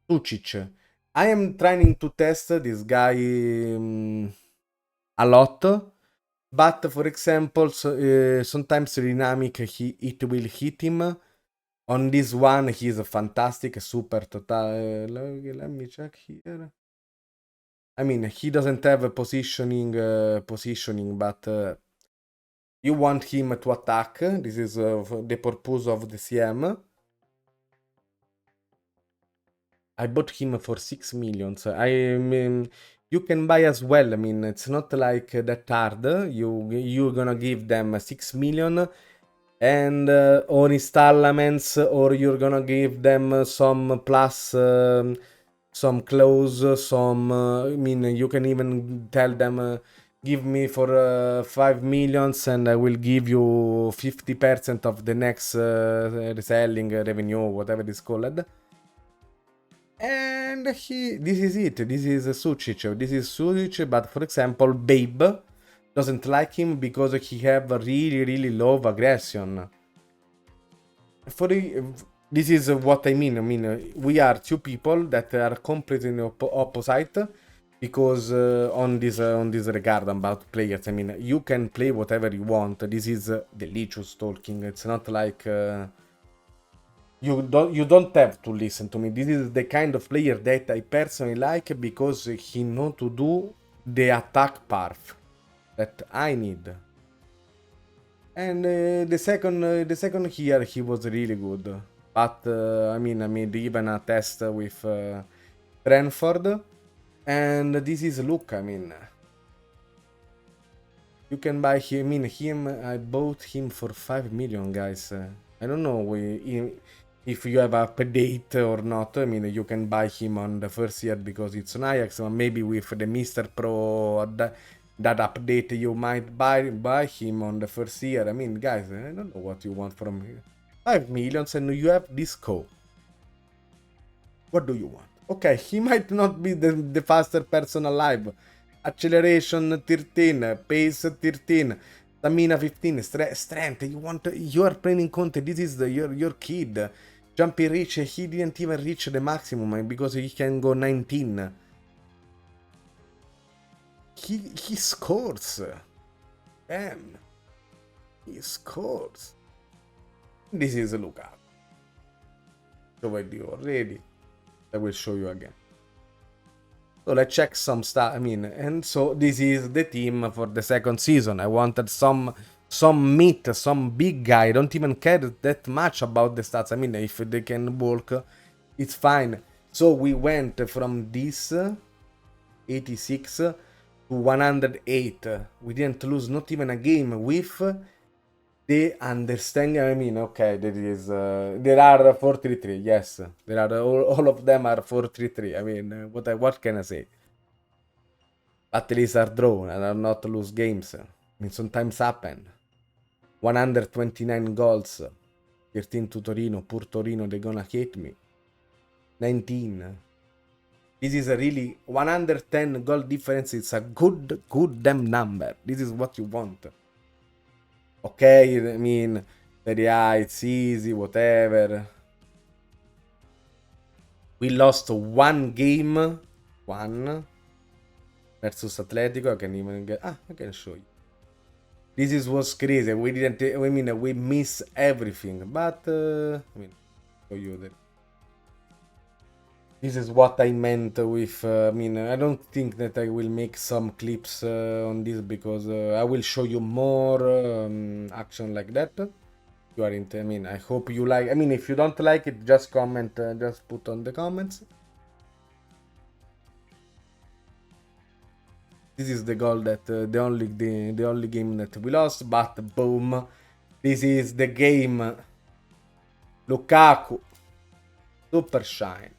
Sucic. I am trying to test this guy a lot, but for example, sometimes dynamic it will hit him. On this one, he's a fantastic, super total. Let me check here. I mean, he doesn't have a positioning, but you want him to attack. This is the purpose of the CM. I bought him for 6 millions. I mean, you can buy as well. I mean, it's not like that hard. You're gonna give them 6 million and or installments, or you're gonna give them some plus some clothes, some. I mean, you can even tell them. Give me for 5 millions and I will give you 50% of the next reselling revenue, whatever it's called. And this is it. This is Sucic. This is Sucic, but for example, Babe doesn't like him because he have a really low aggression. This is what I mean. I mean, we are two people that are completely opposite because on this regard about players. I mean, you can play whatever you want. This is delicious talking. It's not like. You don't have to listen to me. This is the kind of player that I personally like because he know to do the attack path that I need. And the second here he was really good. But I mean I made even a test with Brentford, and this is Luca. I mean, you can buy him. I mean, I bought him for 5 million, guys. I don't know if you have a update or not. I mean, you can buy him on the first year because it's an Ajax, or maybe with the Mr. Pro that update you might buy him on the first year. I mean, guys, I don't know what you want from me. 5 millions and you have Disco. What do you want? Okay, he might not be the faster person alive. Acceleration 13, pace 13, stamina 15, strength. You are playing Conte. This is your kid. Jumping reach, he didn't even reach the maximum because he can go 19. He scores. Damn. He scores. This is Luca. Showed you already. I will show you again. So let's check some stuff. I mean, and so this is the team for the second season. I wanted some meat, some big guy. I don't even care that much about the stats. I mean, if they can bulk, it's fine. So we went from this 86 to 108. We didn't lose not even a game with the understanding. I mean, okay, there are 433. Yes, there are all of them are 433. I mean, what can I say? At least are drawn and are not lose games. I mean, sometimes happen. 129 goals. 13 to Torino. Poor Torino, they're gonna hate me. 19. This is a really 110 goal difference. It's a good damn number. This is what you want. Okay, I mean, Serie A, it's easy, whatever. We lost one game. One. Versus Atletico. I can even get... I can show you. This was crazy. We didn't... I mean, we miss everything. But, I mean, show you that. This is what I meant with... I mean, I don't think that I will make some clips on this because I will show you more action like that. You are into... I mean, I hope you like... I mean, if you don't like it, just comment. Just put on the comments. This is the goal that the only game that we lost, but boom, this is the game. Lukaku, super shine.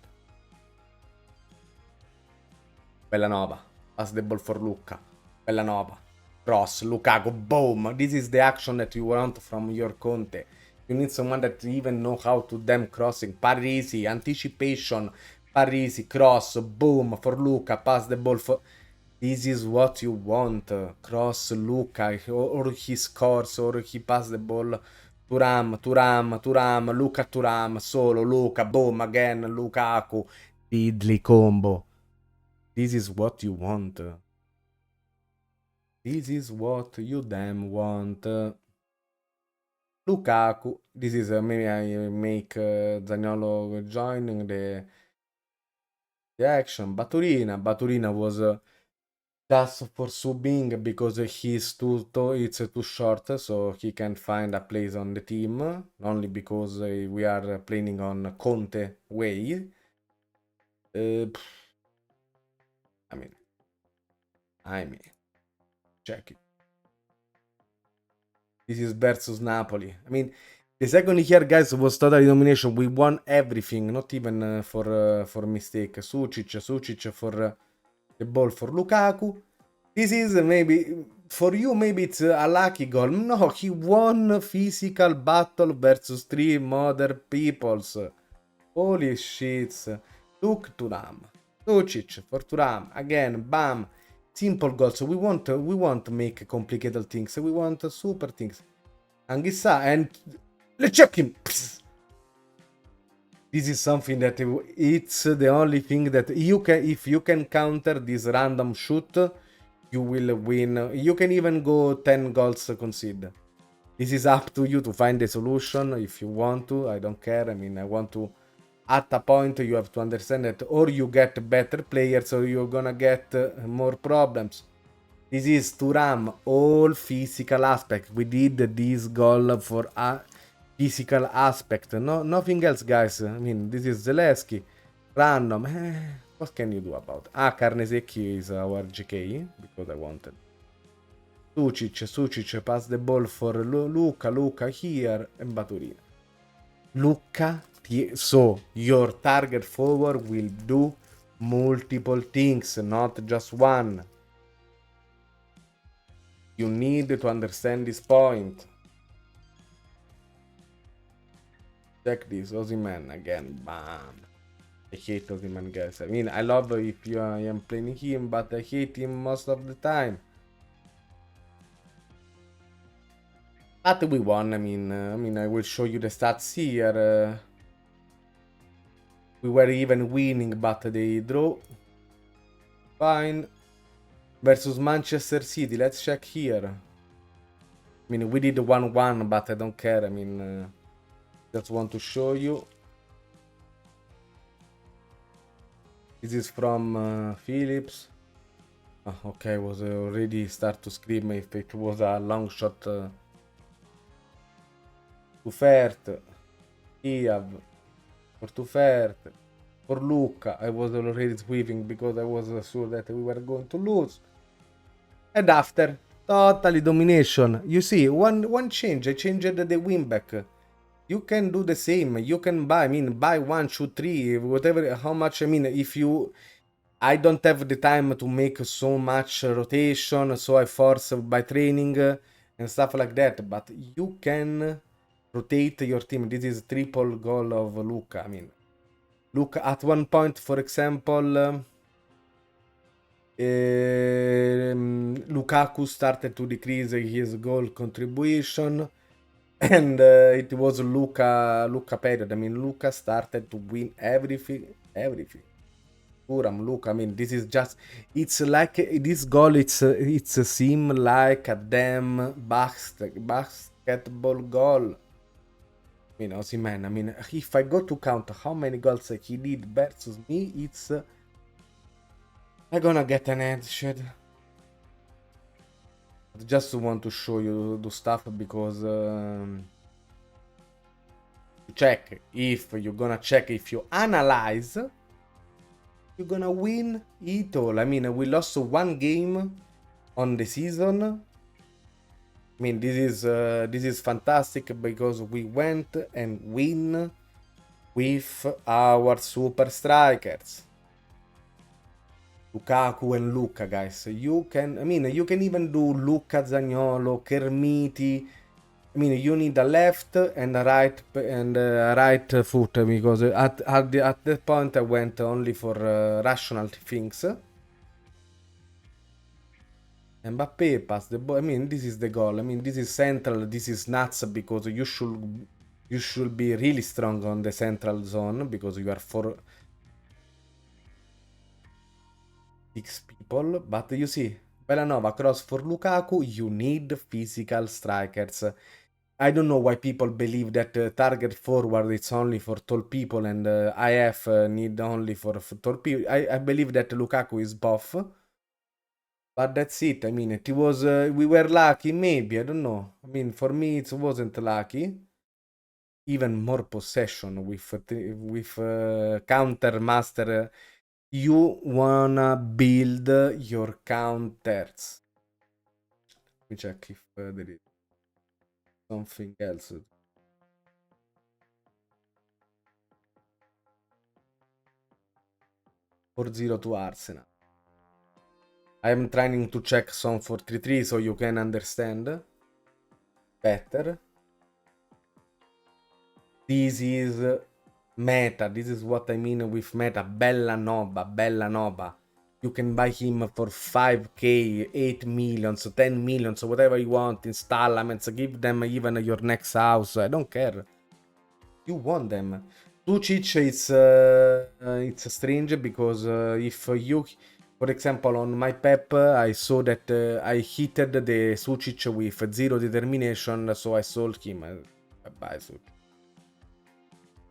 Bellanova, pass the ball for Luca. Bellanova, cross, Lukaku, boom. This is the action that you want from your Conte. You need someone that even know how to damn crossing. Parisi, anticipation, Parisi, cross, boom, for Luca, pass the ball for... This is what you want. Cross Luca, or he scores, or he passes the ball Turam, Luca Turam, solo Luca, boom again, Lukaku, diddly combo. This is what you want. This is what you damn want. Lukaku, this is maybe I make Zaniolo joining the action. Baturina was just for subbing because he's it's too short, so he can find a place on the team. Only because we are playing on Conte way. I mean, check it. This is versus Napoli. I mean, the second here, guys, was total domination. We won everything, not even for mistake. Sucic for the ball for Lukaku. This is maybe, for you, maybe it's a lucky goal. No, he won physical battle versus 3 mother peoples. Holy shits. Look Turam. Sucic for Turam. Again, bam. Simple goals. We want make complicated things. We want super things. Anghissà, and let's check him. Psst. This is something that it's the only thing that you can, if you can counter this random shoot, you will win. You can even go 10 goals concede. This is up to you to find the solution if you want to. I don't care. I mean, I want to. At a point, you have to understand that or you get better players or you're gonna get more problems. This is Thuram, all physical aspect. We did this goal for a physical aspect. No, nothing else, guys. I mean, this is Zalewski. Random. What can you do about it? Carnesecchi is our GK, because I wanted. Sucic, pass the ball for Luca here, and Baturina. Luca, so your target forward will do multiple things, not just one. You need to understand this point. Check this, Osimhen again, bam. I hate Osimhen, guys. I mean, I love if I am playing him, but I hate him most of the time. But we won. I mean, I will show you the stats here. We were even winning, but they draw. Fine. Versus Manchester City. Let's check here. I mean, we did 1-1, but I don't care. I mean, just want to show you. This is from Phillips. Oh, okay, I was already start to scream if it was a long shot. To Fert. Iav. For Tufert. For Luca. I was already sweeping because I was sure that we were going to lose. And after, totally domination. You see, one change. I changed the win back. You can do the same. You can buy. I mean, buy 1, 2, 3, whatever. How much? I mean, if you. I don't have the time to make so much rotation, so I force by training and stuff like that. But you can rotate your team. This is triple goal of Luca. I mean, Luca at one point, for example. Lukaku started to decrease his goal contribution, and it was Luca period. I mean, Luca started to win everything. Thuram, Luca. I mean, this is just. It's like this goal. It's seem like a damn basketball goal. I mean, Osimhen. I mean, if I go to count how many goals he did versus me, it's. I'm gonna get an headshot. Just want to show you the stuff because check if you're gonna check if you analyze, you're gonna win it all. I mean, we lost 1 game on the season. I mean, this is fantastic because we went and win with our super strikers. Lukaku and Luca, guys. You can even do Luca, Zaniolo, Kermiti. I mean, you need a left and a right foot because at that point I went only for rational things. Mbappe passed the ball. I mean, this is the goal. I mean, this is central. This is nuts because you should be really strong on the central zone because you are 6 people. But you see, Bellanova cross for Lukaku. You need physical strikers. I don't know why people believe that target forward it's only for tall people and IF need only for tall people. I believe that Lukaku is buff. But that's it. I mean, it was we were lucky, maybe. I don't know. I mean, for me, it wasn't lucky. Even more possession with counter master. You wanna build your counters. Let me check if there is something else. 4-0 to Arsenal. I am trying to check some 4-3-3 so you can understand better. This is meta. This is what I mean with meta. Bellanova. You can buy him for 5k, 8 millions, 10 millions, whatever you want, installments, give them even your next house. I don't care. You want them. Sucic it's strange because if you, for example, on my Pep, I saw that I hitted the Sucic with 0 determination, so I sold him. Bye, Sucic.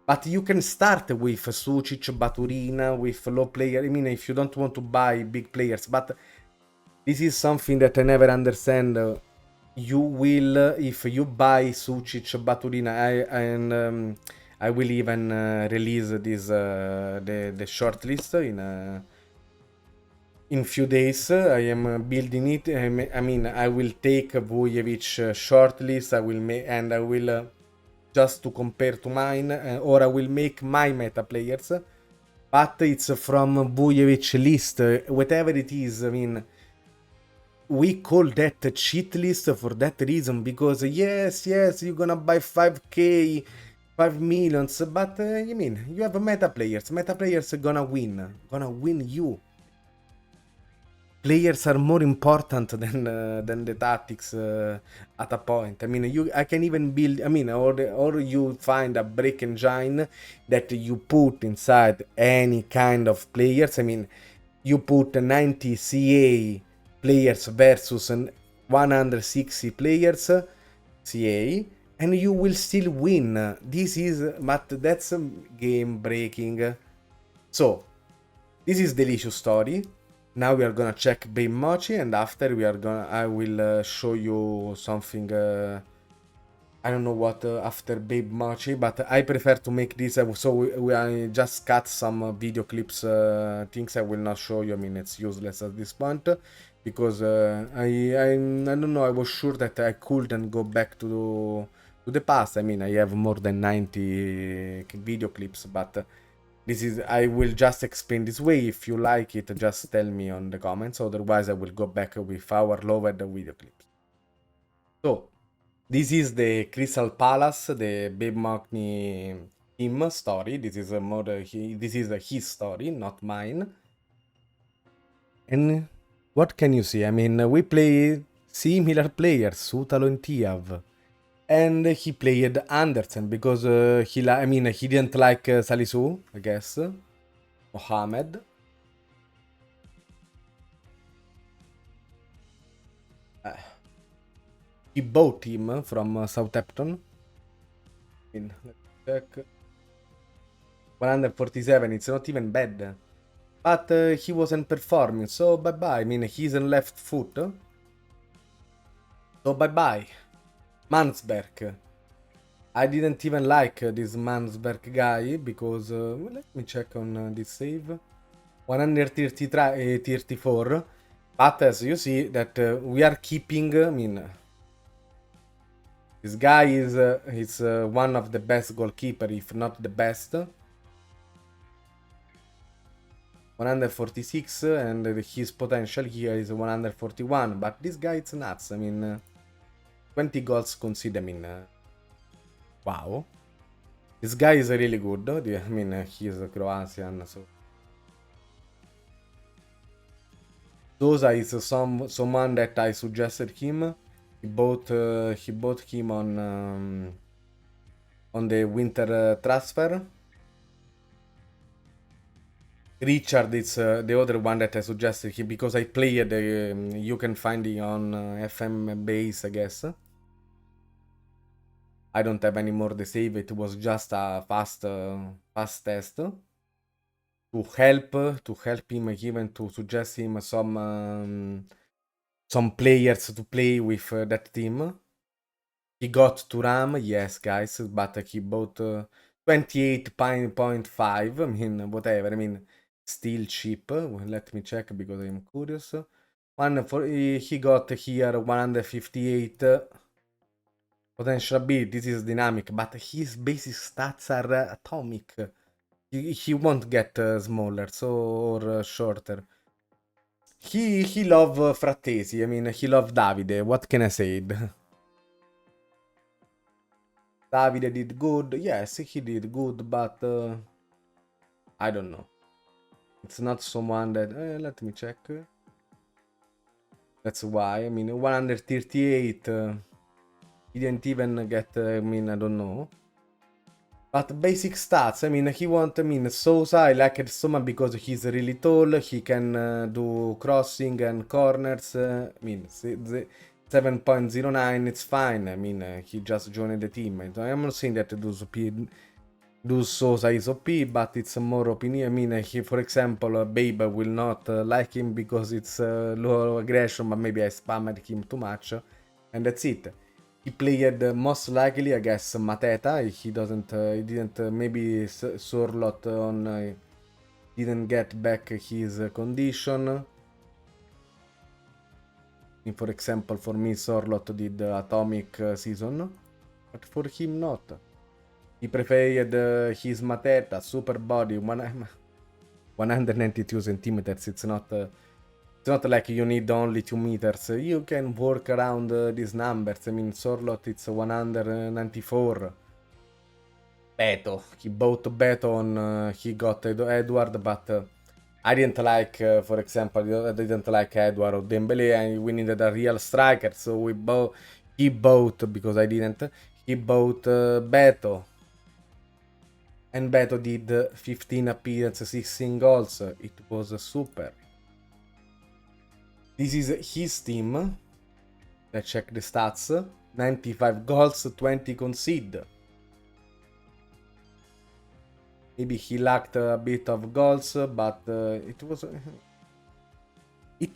But you can start with Sucic, Baturina, with low player. I mean, if you don't want to buy big players, but this is something that I never understand. You will, if you buy Sucic, Baturina, I will even release this the shortlist in few days. I am building it. I mean, I will take Vujovic shortlist. I will just to compare to mine, or I will make my meta players. But it's from Vujovic list, whatever it is. I mean, we call that a cheat list for that reason, because yes, you're gonna buy 5k, 5 millions, but you mean, you have meta players are gonna win you. Players are more important than the tactics at a point. I mean, I can even build. I mean, or you find a break engine that you put inside any kind of players. I mean, you put 90 CA players versus 160 players CA, and you will still win. But that's game breaking. So this is delicious story. Now we are gonna check Babe Mochi, and after I will show you something. I don't know what after Babe Mochi, but I prefer to make this. So I just cut some video clips. Things I will not show you. I mean, it's useless at this point because I don't know. I was sure that I couldn't go back to the past. I mean, I have more than 90 video clips, but. I will just explain this way. If you like it, just tell me on the comments. Otherwise, I will go back with our loved video clips. So, this is the Crystal Palace, the Babe Mockney team story. This is his story, not mine. And what can you see? I mean, we play similar players, Sutalo and Tiav. And he played Anderson because he didn't like Salisu, I guess. Mohamed. He bought him from Southampton. Let's check. 147, it's not even bad. But he wasn't performing, so bye-bye. I mean, he's on left foot. So bye-bye. Mansberg. I didn't even like this Mansberg guy because... let me check on this save. 134. But as you see that we are keeping... I mean... This guy is one of the best goalkeeper, if not the best. 146, and his potential here is 141. But this guy is nuts. I mean, 20 goals conceded. I mean, wow. This guy is really good. I mean, he is Croatian, so. Sosa is someone that I suggested him. He bought him on the winter transfer. Richard is the other one that I suggested him because I played. You can find it on FM base, I guess. I don't have any more the save. It was just a fast test to help him, even to suggest him some players to play with that team. He got to RAM, yes, guys, but he bought 28.5. I mean, whatever. I mean, still cheap. Well, let me check because I'm curious. He got here 158 potential ability. This is dynamic, but his basic stats are atomic. He won't get smaller, so or shorter. He love Frattesi. I mean, he love Davide. What can I say? Davide did good. Yes, he did good, but I don't know. It's not someone that. Let me check. That's why. I mean, 138. He didn't even get. I mean, I don't know. But basic stats. I mean, Sosa. I like it so much because he's really tall. He can do crossing and corners. 7.09, it's fine. I mean, he just joined the team. I'm not saying that Sosa is OP, but it's more opinion. I mean, for example, Babe will not like him because it's low aggression, but maybe I spammed him too much, and that's it. He played most likely, I guess, Mateta. He didn't, maybe Sorlot didn't get back his condition. For example, for me, Sorlot did Atomic season, but for him not. He preferred his Mateta, super body, 192 centimeters. It's not like you need only 2 meters. You can work around these numbers. I mean, Sorlot, it's 194. Beto. He bought Beto on, he got Edward, but I didn't like, for example, I didn't like Edward or Dembele, and we needed a real striker, so he bought, because I didn't, he bought Beto. And Beto did 15 appearances, 16 goals. It was super. This is his team. Let's check the stats. 95 goals, 20 conceded. Maybe he lacked a bit of goals, but it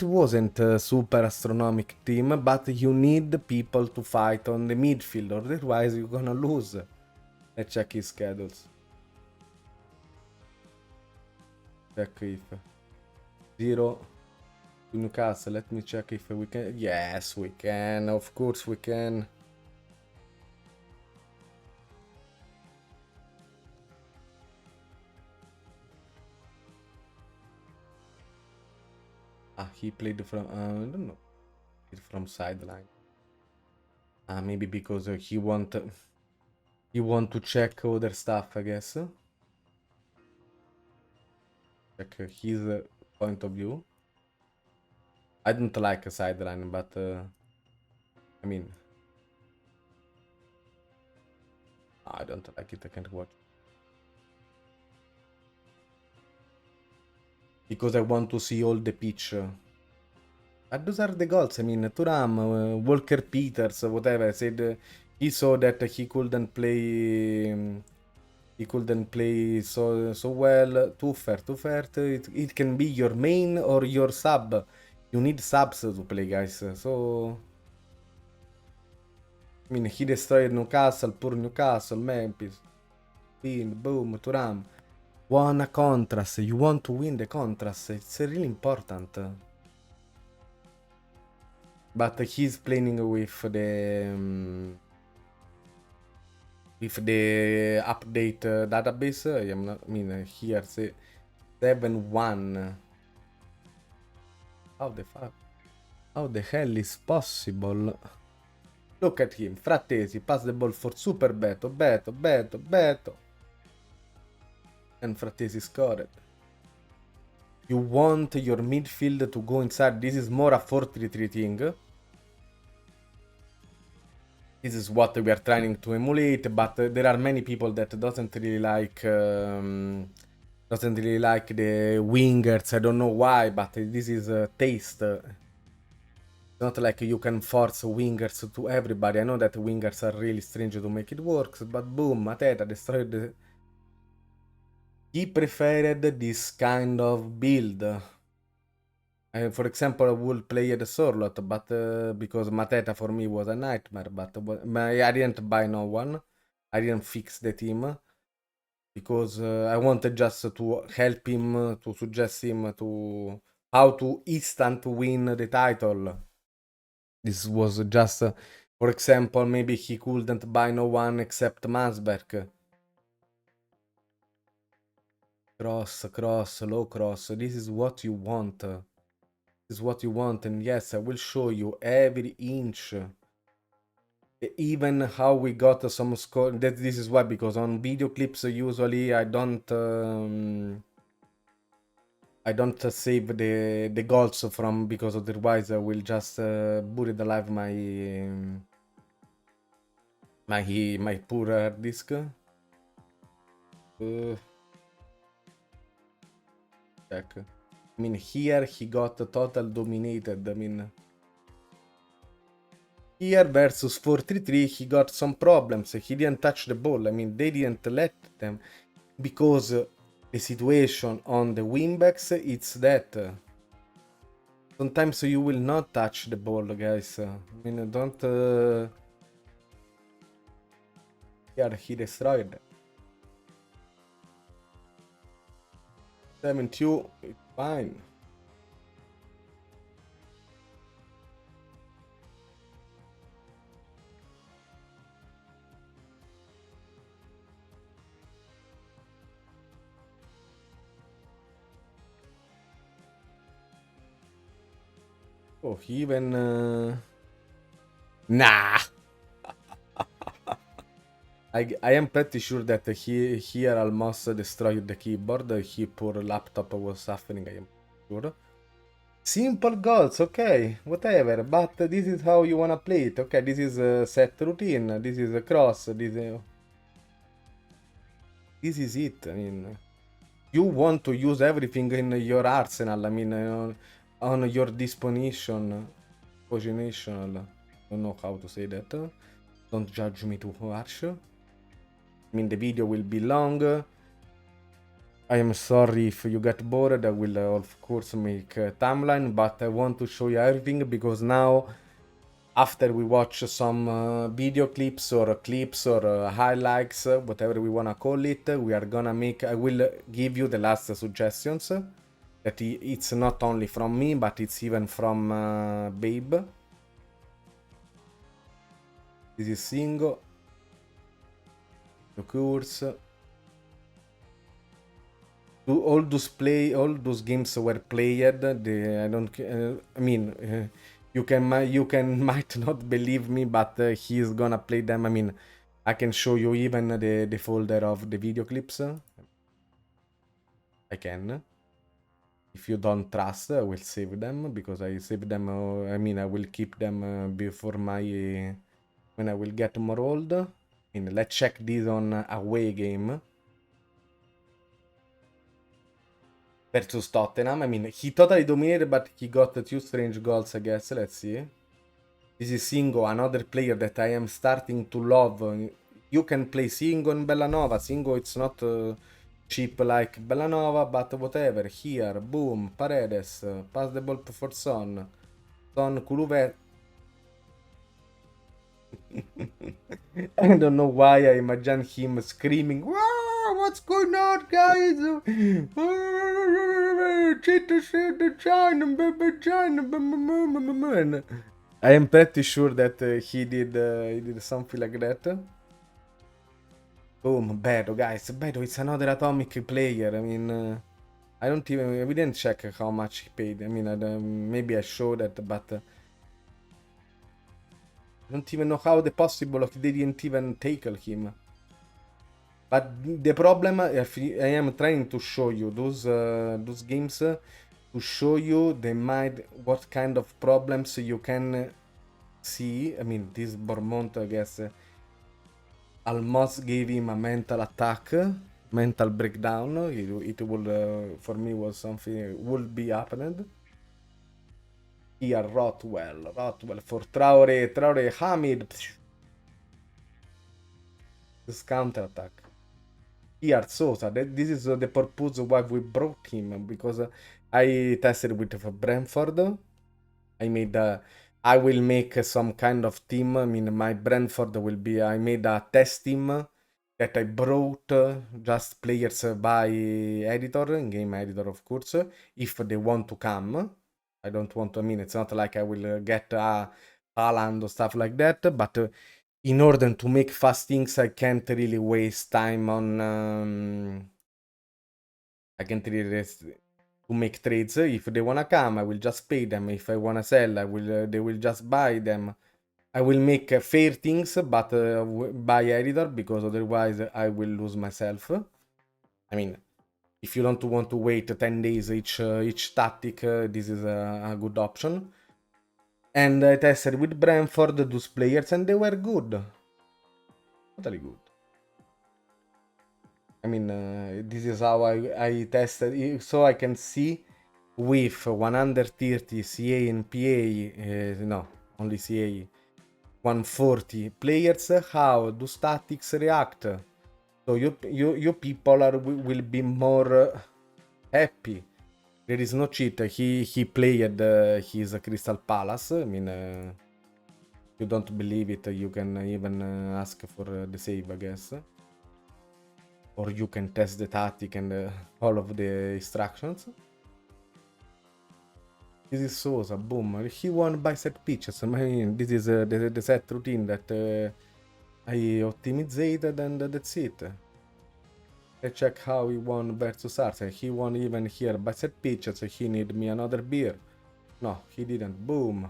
wasn't a super astronomic team, but you need people to fight on the midfield, otherwise you're gonna lose. Let's check his schedules. Check if 0 to Newcastle. Let me check if we can. Yes, we can. Of course we can. He played from, I don't know, from sideline. Maybe because he want to check other stuff, I guess. Check his point of view. I don't like a sideline, but I mean, I don't like it. I can't watch. Because I want to see all the pitch. But those are the goals. I mean, Thuram, Walker Peters, whatever, said he saw that he couldn't play. He couldn't play so well. Too fair. It can be your main or your sub. You need subs to play, guys. So, I mean, he destroyed Newcastle, poor Newcastle, Memphis. Win, boom, Thuram. Won a contrast. You want to win the contrast. It's really important. But he's playing with the update database. I mean, here say 7-1. How the fuck? How the hell is possible? Look at him. Frattesi pass the ball for super Beto. And Frattesi scored. you want your midfield to go inside. This is more a 4-3-3 thing. This is what we are trying to emulate, but there are many people that doesn't really like the wingers. I don't know why, but this is taste. Not like you can force wingers to everybody. I know that wingers are really strange to make it work, but boom, Mateta destroyed the... He preferred this kind of build. For example, I would play the Sorlot, but because Mateta for me was a nightmare, but I didn't buy no one. I didn't fix the team because I wanted just to help him, to suggest him to how to instant win the title. This was just, for example, maybe he couldn't buy no one except Mansberg. Cross, low cross. This is what you want. This is what you want, and yes, I will show you every inch. Even how we got some score. This is why, because on video clips usually I don't save the goals from, because otherwise I will just buried alive my poor hard disk. Check. I mean, here he got total dominated. I mean, here versus 4-3-3 he got some problems. He didn't touch the ball. I mean, they didn't let them, because the situation on the wingbacks, it's that sometimes you will not touch the ball, guys. I mean, don't... Here he destroyed. 7-2, it's fine. Oh, he even... Nah! I am pretty sure that he here almost destroyed the keyboard. His poor laptop was suffering, I am sure. Simple goals, okay, whatever. But this is how you wanna play it. Okay, this is a set routine. This is a cross. This is it. I mean, you want to use everything in your arsenal. I mean, on your disposition. Position. Don't know how to say that. Don't judge me too harsh. I mean, the video will be long. I am sorry if you get bored. I will, of course, make a timeline, but I want to show you everything, because now, after we watch some video clips or highlights, whatever we wanna call it, we are gonna make... I will give you the last suggestions. That it's not only from me, but it's even from Babe. This is single. The course. All those games were played. I mean, you can might not believe me, but he's gonna play them. I mean, I can show you even the folder of the video clips. I can. If you don't trust, I will save them, because I save them. I mean, I will keep them before when I will get more old. I mean, let's check this on away game versus Tottenham. I mean, he totally dominated, but he got 2 strange goals, I guess. Let's see. This is Singo, another player that I am starting to love. You can play Singo and Bellanova. Singo, it's not cheap like Bellanova, but whatever. Here, boom, Paredes, pass the ball for Son. Son, Kuluve. I don't know why I imagine him screaming, "Wow, what's going on, guys? I am pretty sure that he did something like that. Boom, Beto, guys. Beto, it's another atomic player. I mean, we didn't check how much he paid. I mean, maybe I showed that, but I don't even know how the possible they didn't even tackle him. But the problem, if I am trying to show you those games to show you what kind of problems you can see. I mean, this Bournemouth, I guess, almost gave him a mental attack, mental breakdown. It would, for me, was something would be happened. Here, Rothwell for Traore, Hamid. This counter attack. Here, Sosa. This is the purpose why we brought him, because I tested with Brentford. I will make some kind of team. I mean, my Brentford will be. I made a test team that I brought just players by editor, in-game editor, of course, if they want to come. I don't want to. I mean, it's not like I will get a Haaland or stuff like that, but in order to make fast things, I can't really waste time on. I can't really to make trades. If they wanna come, I will just pay them. If I wanna sell, they will just buy them. I will make fair things, but by editor, because otherwise I will lose myself. I mean, if you don't want to wait 10 days each tactic, this is a good option. And I tested with Brentford those players, and they were good. Totally good. I mean, this is how I tested, so I can see with 130 CA and PA, no, only CA, 140 players, how do statics react. So you people will be more happy. There is no cheat. He played his Crystal Palace. I mean, you don't believe it, you can even ask for the save, I guess. Or you can test the tactic and all of the instructions. This is Sosa, boom. He won by set pitches. I mean, this is the set routine that I optimized, and that's it. Let's check how he won versus Arsenal. He won even here by set pitches. He need me another beer. No, he didn't. Boom.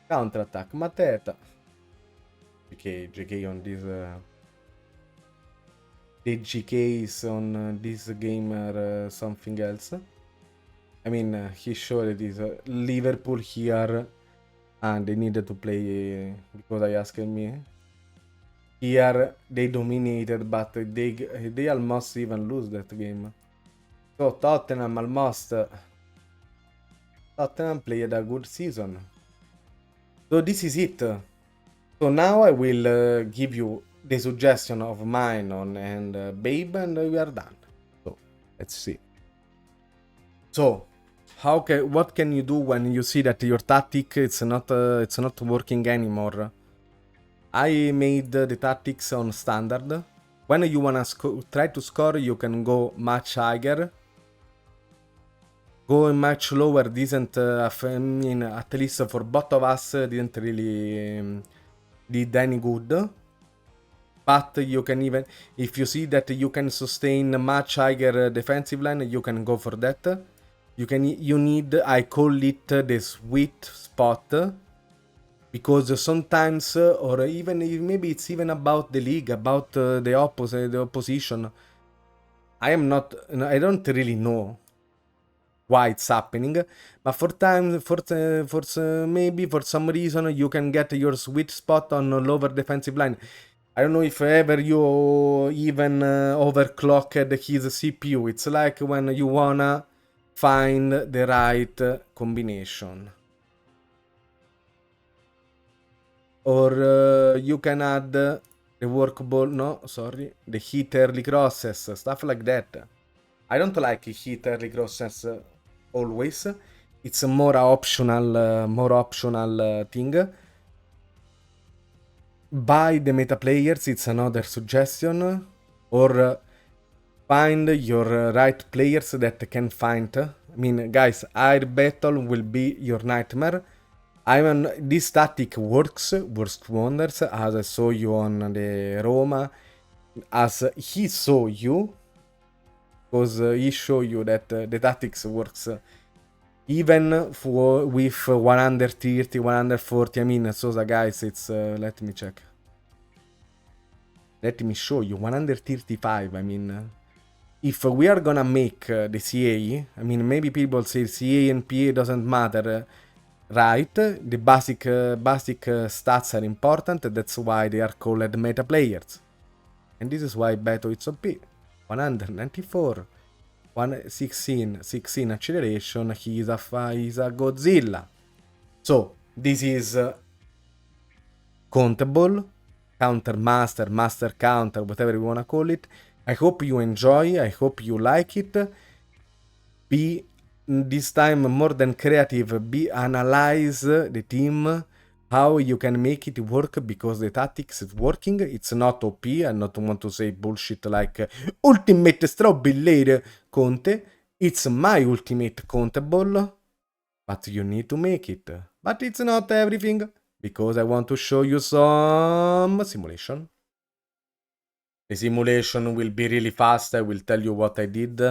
Counter attack. Mateta. JK on this. The GKs on this game are something else. I mean, he showed it is Liverpool here, and they needed to play because I asked me. Here they dominated, but they almost even lose that game. So Tottenham played a good season. So this is it. So now I will give you the suggestion of mine on and Babe, and we are done. So let's see. So what can you do when you see that your tactic it's not working anymore? I made the tactics on standard. When you wanna try to score, you can go much higher. Go much lower didn't, at least for both of us, didn't really did any good. But you can even, if you see that you can sustain much higher defensive line, you can go for that. You need, I call it the sweet spot. Because sometimes, or even maybe it's even about the league, about the opposition. I don't really know why it's happening, but maybe for some reason you can get your sweet spot on a lower defensive line. I don't know if ever you even overclocked his CPU. It's like when you wanna find the right combination. Or you can add the the hit early crosses, stuff like that. I don't like hit early crosses always. It's a more optional thing. Buy the meta players, it's another suggestion. Or find your right players that can find. I mean, guys, air battle will be your nightmare. This tactic works wonders, as I saw you on the Roma, as he saw you, because he showed you that the tactics works even with 130, 140. I mean, Sosa, guys, it's let me check. Let me show you. 135, I mean... If we are gonna make the CA, I mean, maybe people say CA and PA doesn't matter, right? The basic stats are important, that's why they are called meta players. And this is why Beto is OP. 194, 16 acceleration, he's a Godzilla. So, this is Conte Ball, Counter Master, Master Counter, whatever you wanna call it. I hope you enjoy, I hope you like it. Be this time more than creative, be analyze the team, how you can make it work, because the tactics is working. It's not OP, I not want to say bullshit like ultimate strawberry Conte. It's my ultimate Conte Ball, but you need to make it. But it's not everything, because I want to show you some simulation. The simulation will be really fast. I will tell you what I did.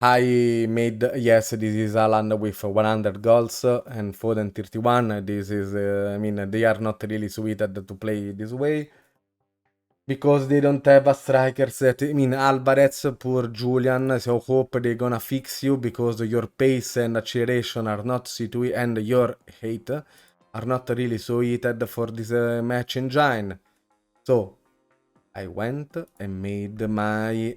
I made, yes, this is Alan with 100 goals and Foden 31. This is, I mean, they are not really suited to play this way, because they don't have a strikers that, I mean, Alvarez, poor Julian, so hope they're gonna fix you, because your pace and acceleration are not situated, and your height are not really suited for this match engine. So, I went and made my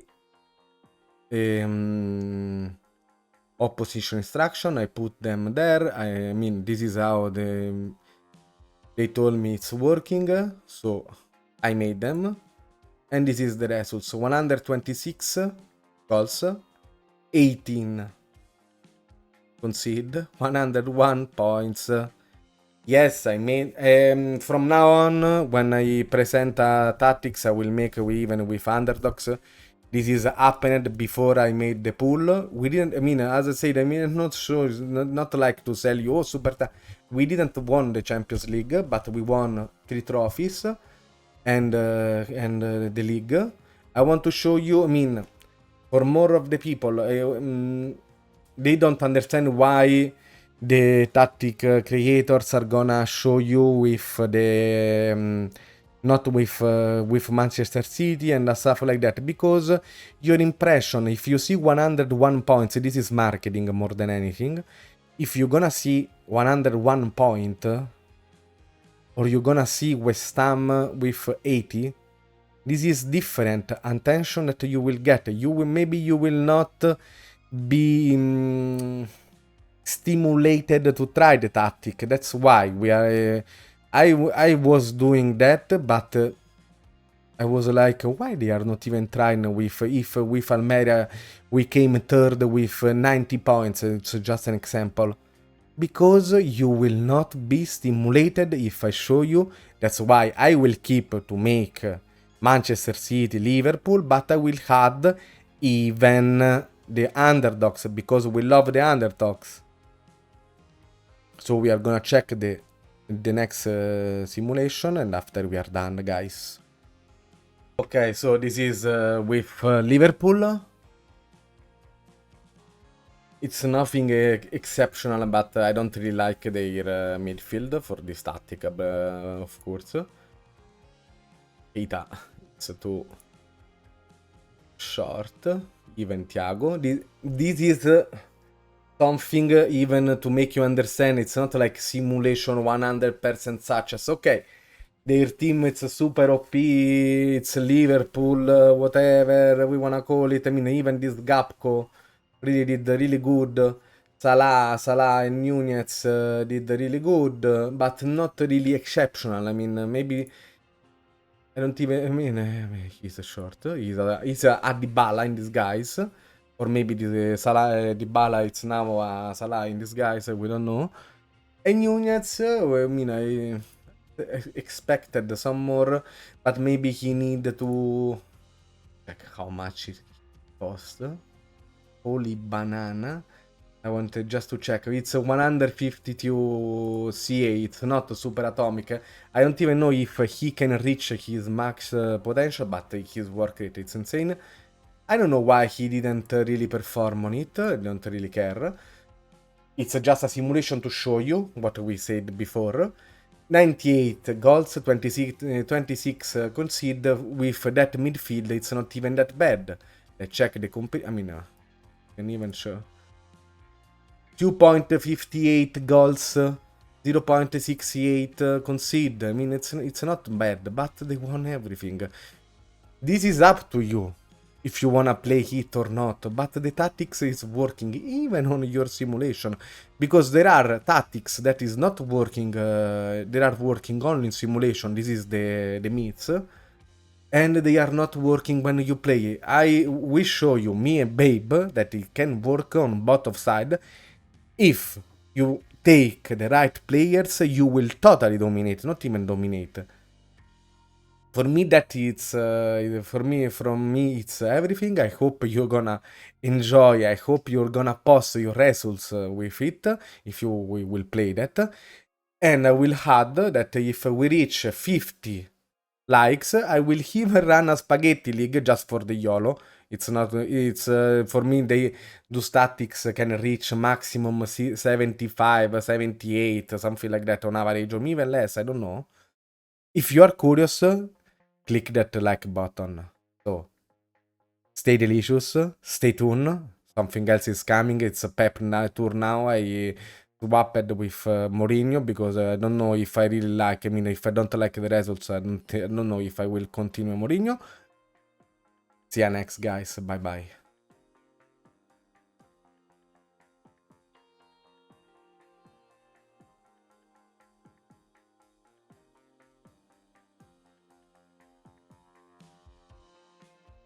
opposition instruction. I put them there. I mean, this is how they told me it's working. So I made them. And this is the results. 126 goals, 18 concede, 101 points. Yes, I made... from now on, when I present tactics, I will make even with underdogs. This is happened before I made the pool. We didn't, I mean, as I said, I mean, I'm not sure, not like to sell you, we didn't won the Champions League, but we won 3 trophies and the league. I want to show you, I mean, for more of the people, they don't understand why the tactic creators are gonna show you with the... not with Manchester City and stuff like that, because your impression, if you see 101 points, this is marketing more than anything. If you're gonna see 101 point, or you're gonna see West Ham with 80, this is different attention that you will get. Maybe you will not be stimulated to try the tactic. That's why we are... I was doing that, but I was like, why they are not even trying with... If with Almeria we came third with 90 points, it's just an example. Because you will not be stimulated if I show you. That's why I will keep to make Manchester City, Liverpool, but I will add even the underdogs, because we love the underdogs. So we are gonna check the next simulation, and after we are done, guys. Okay, so this is with Liverpool. It's nothing exceptional, but I don't really like their midfield for this tactic, of course. Keita, it's too short. Even Thiago. This is... something even to make you understand, it's not like simulation 100% such as, okay, their team it's super OP, it's Liverpool, whatever we wanna call it. I mean, even this Gapco really did really good. Salah and Nunez did really good, but not really exceptional. I mean, maybe... I don't even... I mean, he's short. He's a Dybala in disguise. Or maybe the Salah Dybala, it's now Salah in disguise, we don't know. And Nunez, I mean, I expected some more, but maybe he need to... check how much it cost. Holy banana. I wanted just to check. It's 152 CA, it's not super atomic. I don't even know if he can reach his max potential, but his work rate, it's insane. I don't know why he didn't really perform on it, I don't really care. It's just a simulation to show you what we said before. 98 goals, 26 concede with that midfield. It's not even that bad. Let's check the I mean, can even show 2.58 goals, 0.68 concede. I mean, it's not bad, but they won everything. This is up to you if you wanna play it or not, but the tactics is working even on your simulation, because there are tactics that is not working, they are working only in simulation. This is the myths, and they are not working when you play. I will show you me and Babe that it can work on both of side. If you take the right players, you will totally dominate, not even dominate. For me, that it's from me, it's everything. I hope you're gonna enjoy. I hope you're gonna post your results with it if you will play that. And I will add that if we reach 50 likes, I will even run a spaghetti league just for the YOLO. It's not. It's for me. Those tactics can reach maximum 75, 78, something like that on average, or even less. I don't know. If you are curious, click that like button. So, stay delicious, stay tuned. Something else is coming. It's a Pep tour now. I swapped with Mourinho because I don't know if I really like. I mean, if I don't like the results, I don't know if I will continue Mourinho. See ya next, guys. Bye bye.